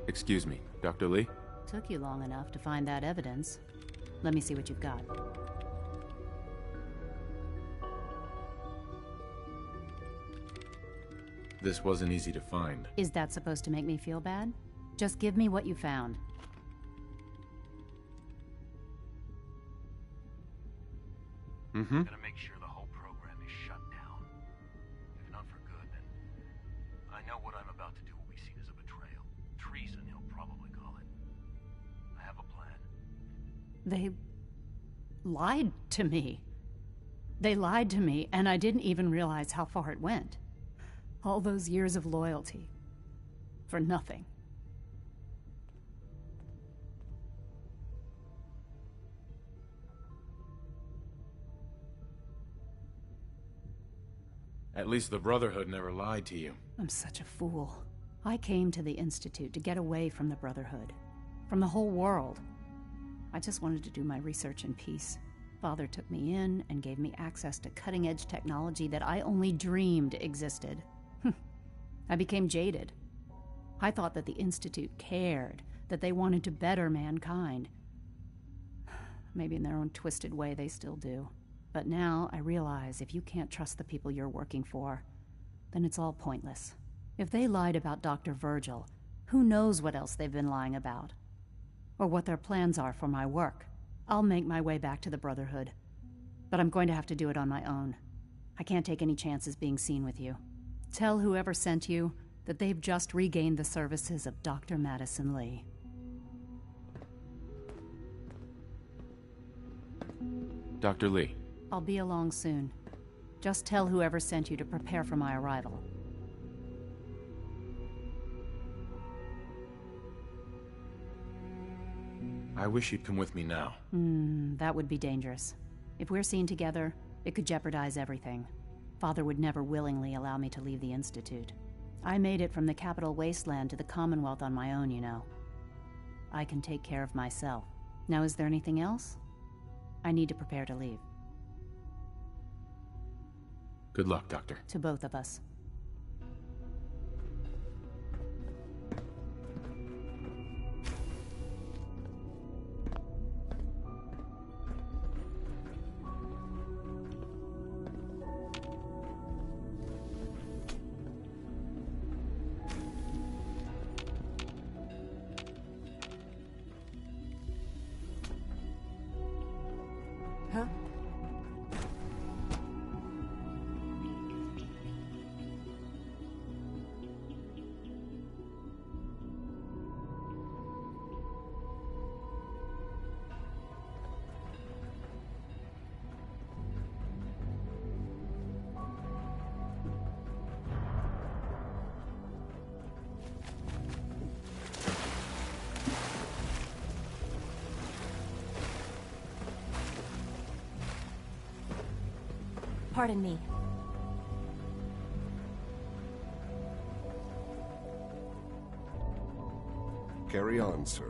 Excuse me, Dr. Lee? Took you long enough to find that evidence. Let me see what you've got. This wasn't easy to find. Is that supposed to make me feel bad? Just give me what you found. Mm-hmm. I'm gonna make sure the whole program is shut down. If not for good, then I know what I'm about to do will be seen as a betrayal. Treason, he'll probably call it. I have a plan. They lied to me. They lied to me, and I didn't even realize how far it went. All those years of loyalty. For nothing. At least the Brotherhood never lied to you. I'm such a fool. I came to the Institute to get away from the Brotherhood. From the whole world. I just wanted to do my research in peace. Father took me in and gave me access to cutting-edge technology that I only dreamed existed. I became jaded. I thought that the Institute cared, that they wanted to better mankind. Maybe in their own twisted way they still do. But now I realize if you can't trust the people you're working for, then it's all pointless. If they lied about Dr. Virgil, who knows what else they've been lying about? Or what their plans are for my work. I'll make my way back to the Brotherhood. But I'm going to have to do it on my own. I can't take any chances being seen with you. Tell whoever sent you that they've just regained the services of Dr. Madison Lee. Dr. Lee. I'll be along soon. Just tell whoever sent you to prepare for my arrival. I wish you'd come with me now. That would be dangerous. If we're seen together, it could jeopardize everything. Father would never willingly allow me to leave the Institute. I made it from the capital wasteland to the Commonwealth on my own, you know. I can take care of myself. Now, is there anything else? I need to prepare to leave. Good luck, Doctor. To both of us. Pardon me. Carry on, sir.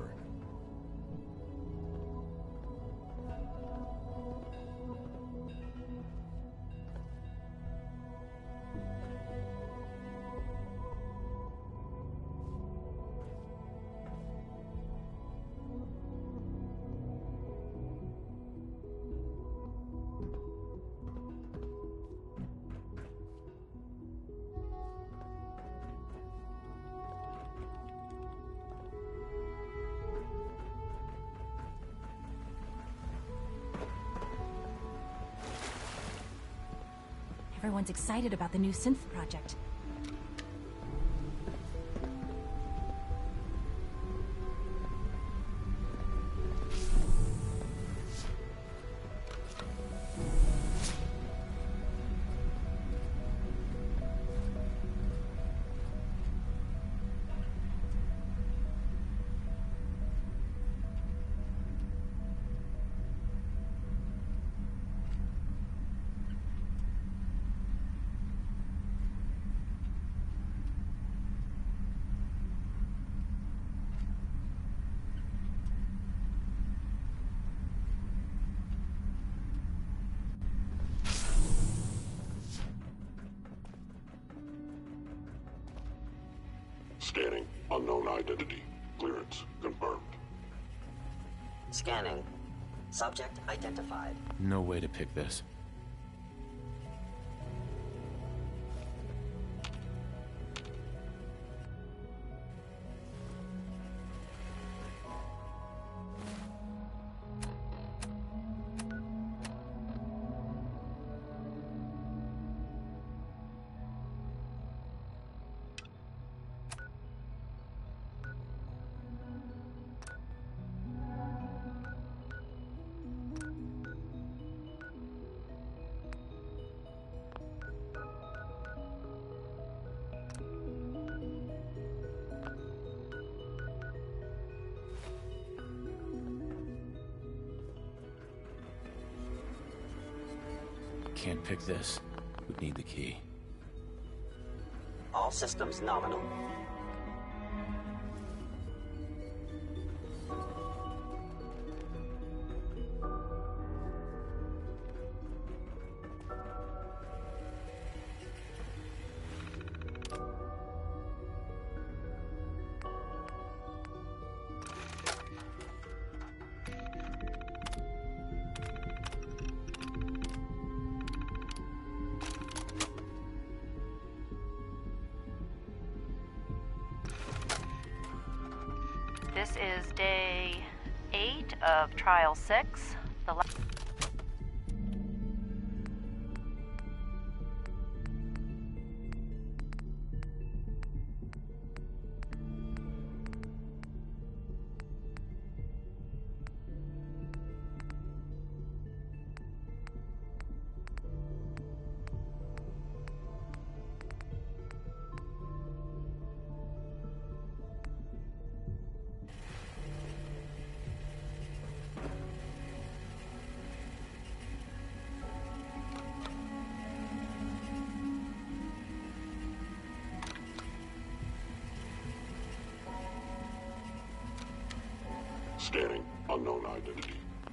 Everyone's excited about the new synth project. Scanning. Unknown identity. Clearance confirmed. Scanning. Subject identified. No way to pick this. Can't pick this. Would need the key. All systems nominal. This is day 8 of Trial 6. Scanning. Unknown identity.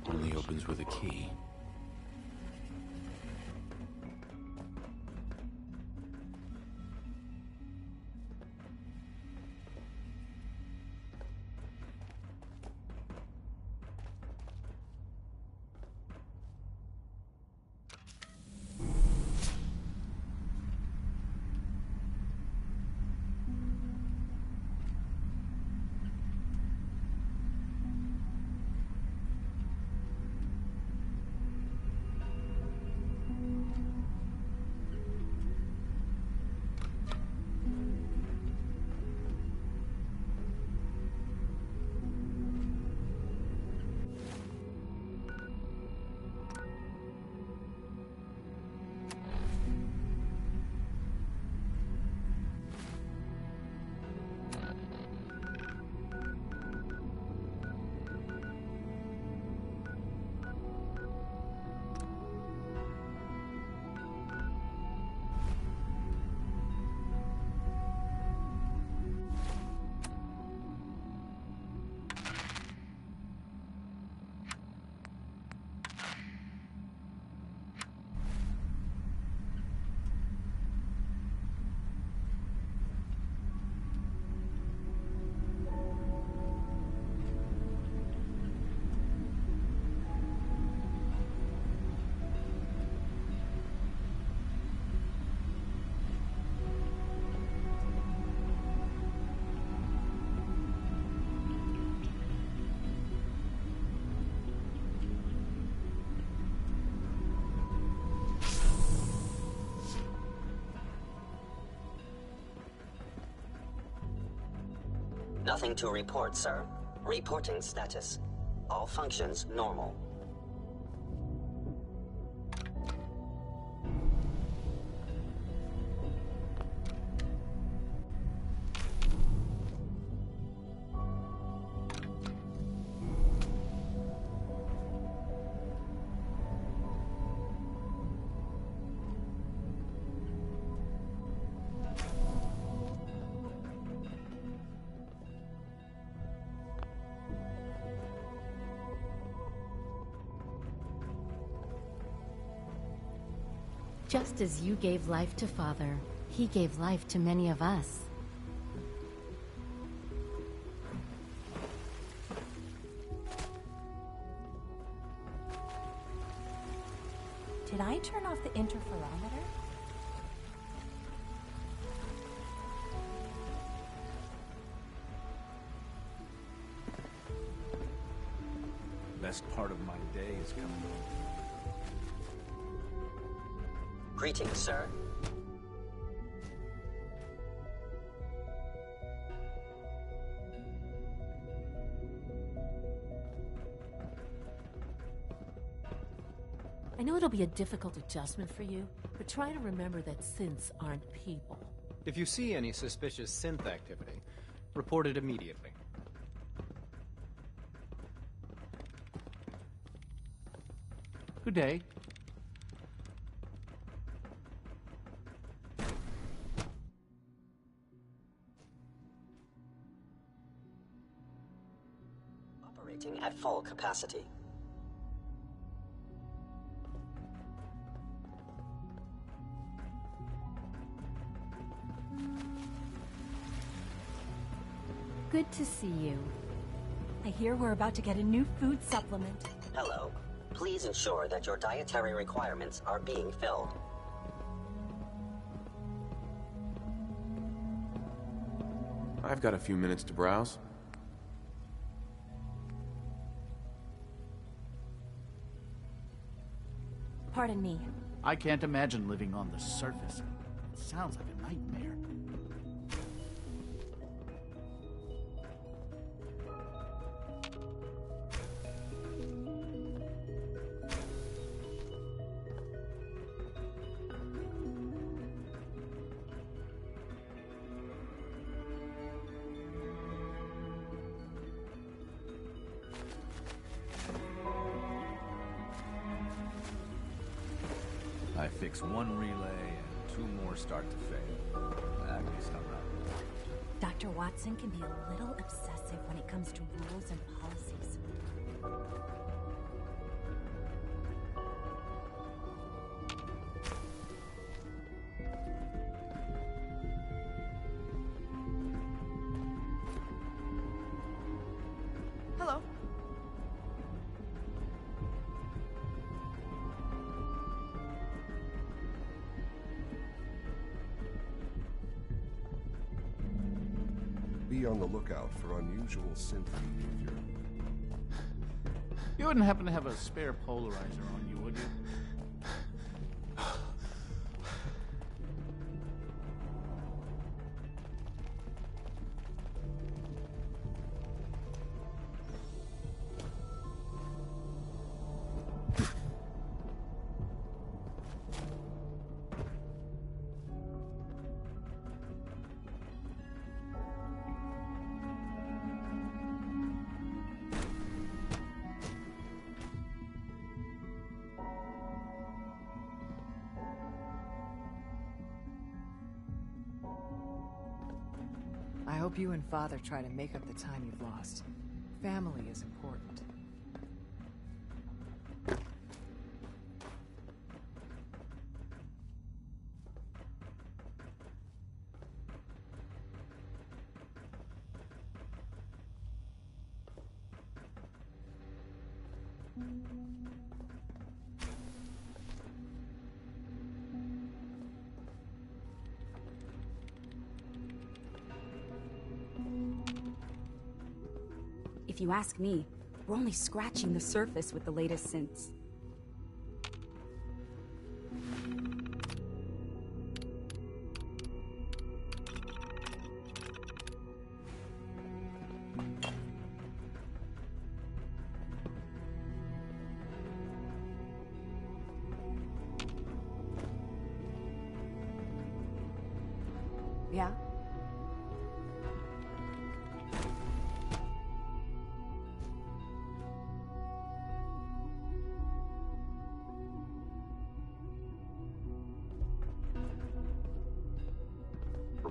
Only opens with a key. Nothing to report, sir. Reporting status. All functions normal. Just as you gave life to Father, he gave life to many of us. Did I turn off the interferometer? Best part of my day is coming up. Greetings, sir. I know it'll be a difficult adjustment for you, but try to remember that synths aren't people. If you see any suspicious synth activity, report it immediately. Good day. Operating at full capacity. Good to see you. I hear we're about to get a new food supplement. Hello. Please ensure that your dietary requirements are being filled. I've got a few minutes to browse. Pardon me. I can't imagine living on the surface. It sounds like a nightmare. I fix one relay and two more start to fail. At least I'm not. Dr. Watson can be a little obsessive when it comes to rules and policies. Hello. Be on the lookout for unusual synth behavior. You wouldn't happen to have a spare polarizer on you, would you? I hope you and Father try to make up the time you've lost. Family is important. If you ask me, we're only scratching the surface with the latest synths.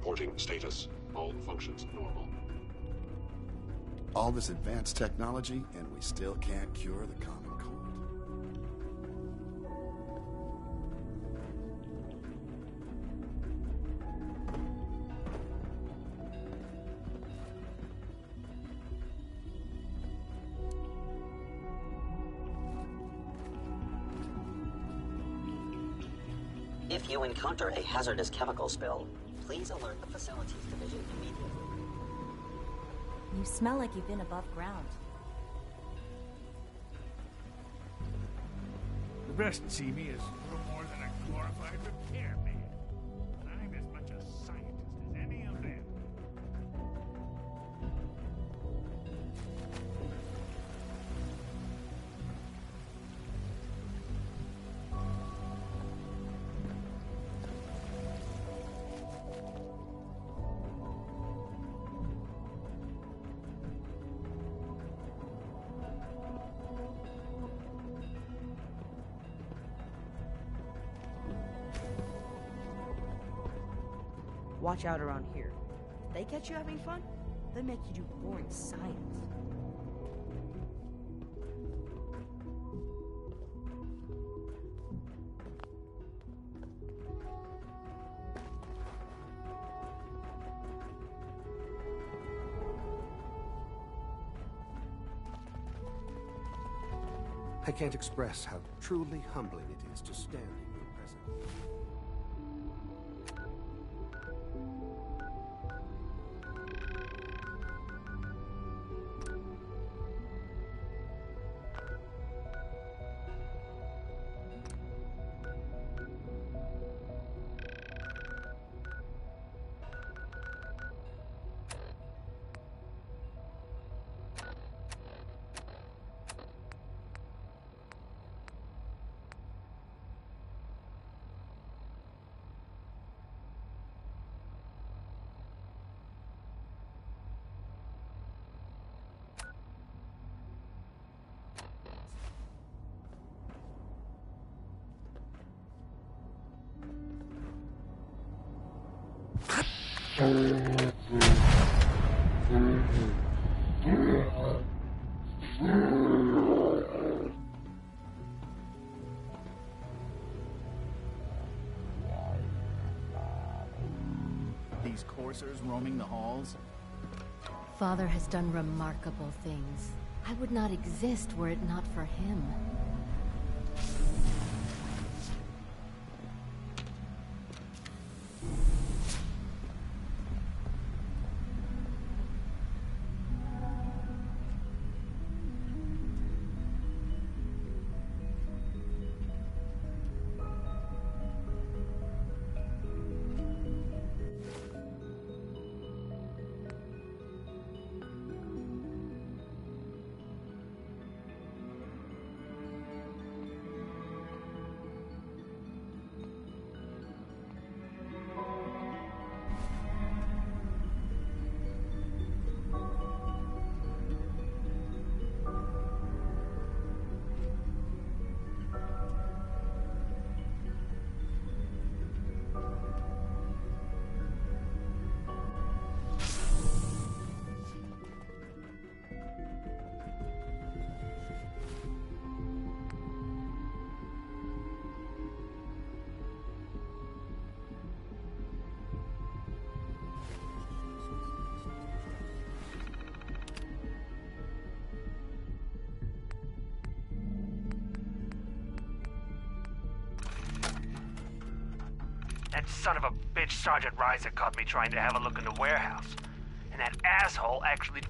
Reporting status. All functions normal. All this advanced technology, and we still can't cure the common cold. If you encounter a hazardous chemical spill, please alert the Facilities Division immediately. You smell like you've been above ground. The best in CB is little more than a glorified repairman. And I'm as much a scientist as any of them. Watch out around here. If they catch you having fun, they make you do boring science. I can't express how truly humbling it is to stand in your presence. These coursers roaming the halls? Father has done remarkable things. I would not exist were it not for him. That son of a bitch Sergeant Reiser caught me trying to have a look in the warehouse. And that asshole actually...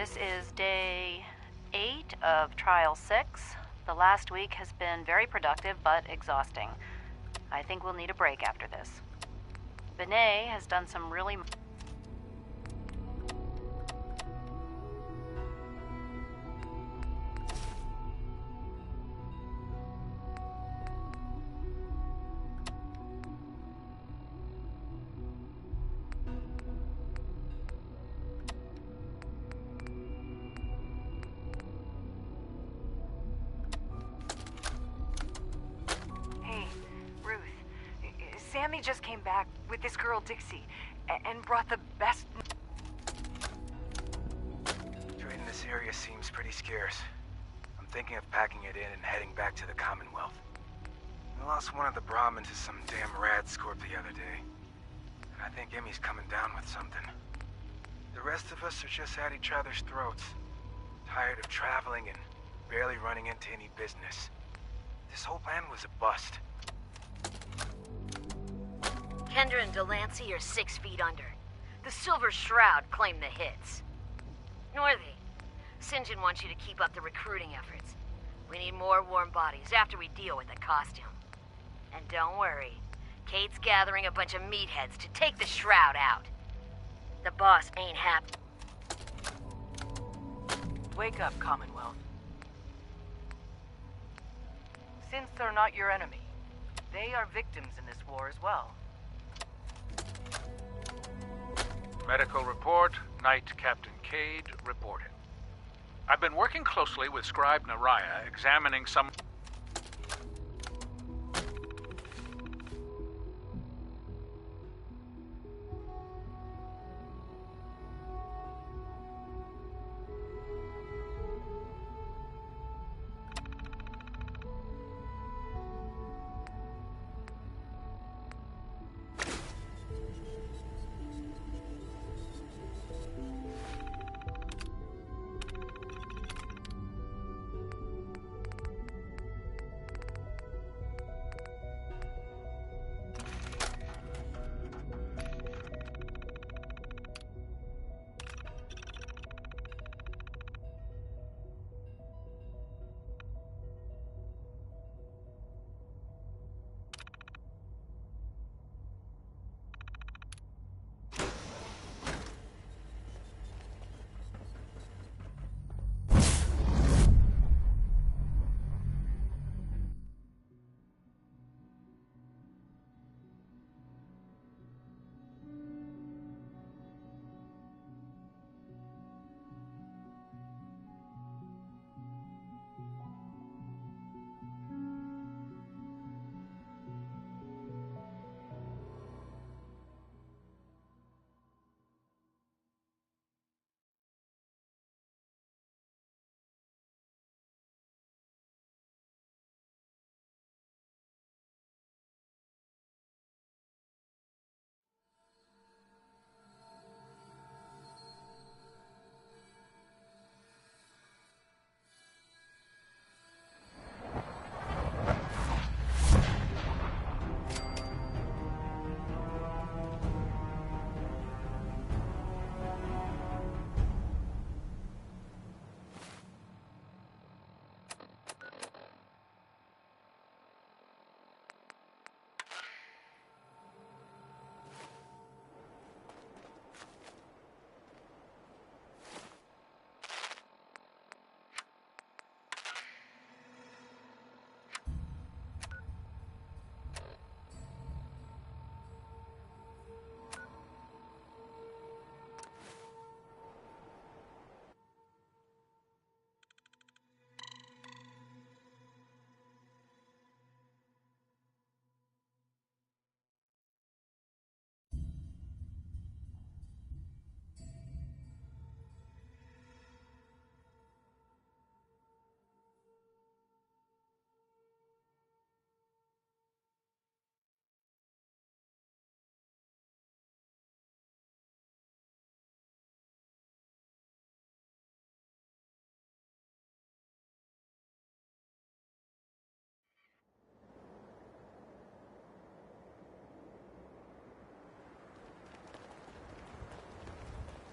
This is day 8 of Trial 6. The last week has been very productive but exhausting. I think we'll need a break after this. Benet has done some really... Sammy just came back with this girl, Dixie, and brought the best... Trade in this area seems pretty scarce. I'm thinking of packing it in and heading back to the Commonwealth. I lost one of the Brahmins to some damn rad scorp the other day. And I think Emmy's coming down with something. The rest of us are just at each other's throats. Tired of traveling and barely running into any business. This whole plan was a bust. Kendra and Delancey are 6 feet under. The Silver Shroud claimed the hits. Northy, St. John wants you to keep up the recruiting efforts. We need more warm bodies after we deal with the costume. And don't worry, Kate's gathering a bunch of meatheads to take the Shroud out. The boss ain't happy. Wake up, Commonwealth. Since they're not your enemy, they are victims in this war as well. Medical report, Knight Captain Cade reporting. I've been working closely with Scribe Naraya, examining some...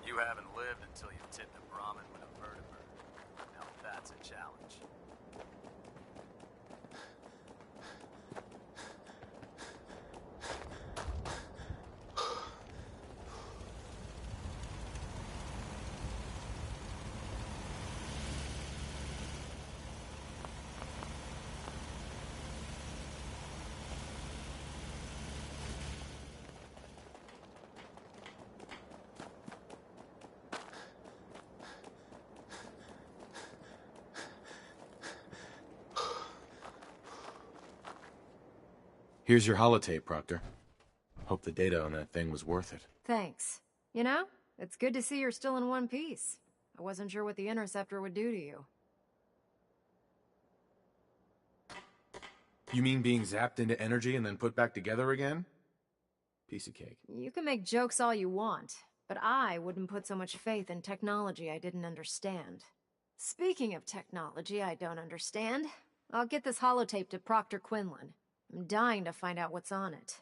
You haven't lived until you tipped the Brahmin with a That's a challenge. Here's your holotape, Proctor. Hope the data on that thing was worth it. Thanks. You know, it's good to see you're still in one piece. I wasn't sure what the Interceptor would do to you. You mean being zapped into energy and then put back together again? Piece of cake. You can make jokes all you want, but I wouldn't put so much faith in technology I didn't understand. Speaking of technology I don't understand, I'll get this holotape to Proctor Quinlan. I'm dying to find out what's on it.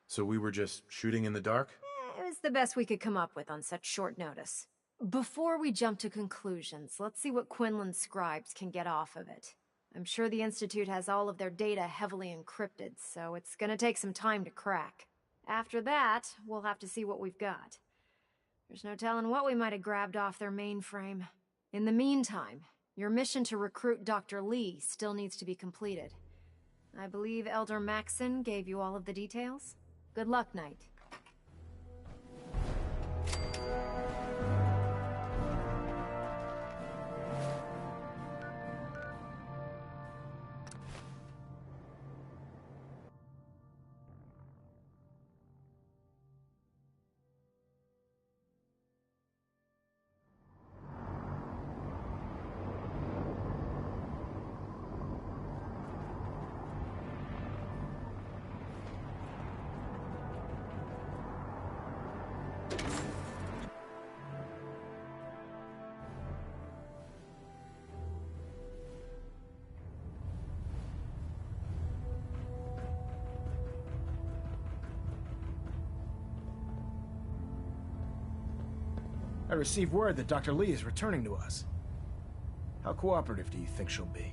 So we were just shooting in the dark? It was the best we could come up with on such short notice. Before we jump to conclusions, let's see what Quinlan's scribes can get off of it. I'm sure the Institute has all of their data heavily encrypted, so it's gonna take some time to crack. After that, we'll have to see what we've got. There's no telling what we might have grabbed off their mainframe. In the meantime, your mission to recruit Dr. Lee still needs to be completed. I believe Elder Maxson gave you all of the details? Good luck, Knight. I received word that Dr. Lee is returning to us. How cooperative do you think she'll be?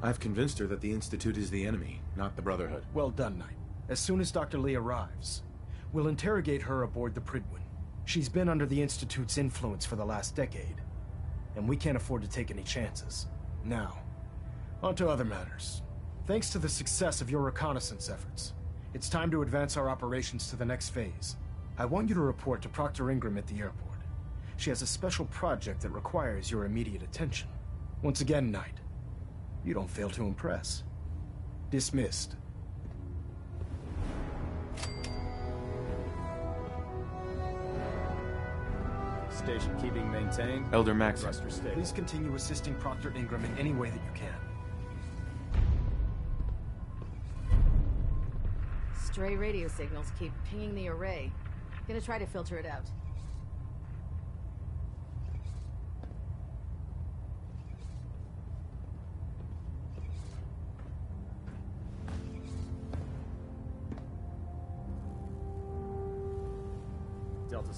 I've convinced her that the Institute is the enemy, not the Brotherhood. Well done, Knight. As soon as Dr. Lee arrives, we'll interrogate her aboard the Prydwen. She's been under the Institute's influence for the last decade, and we can't afford to take any chances. Now, on to other matters. Thanks to the success of your reconnaissance efforts, it's time to advance our operations to the next phase. I want you to report to Proctor Ingram at the airport. She has a special project that requires your immediate attention. Once again, Knight, you don't fail to impress. Dismissed. Station keeping maintained. Elder Maxson. Please continue assisting Proctor Ingram in any way that you can. Stray radio signals keep pinging the array. Gonna try to filter it out. Delta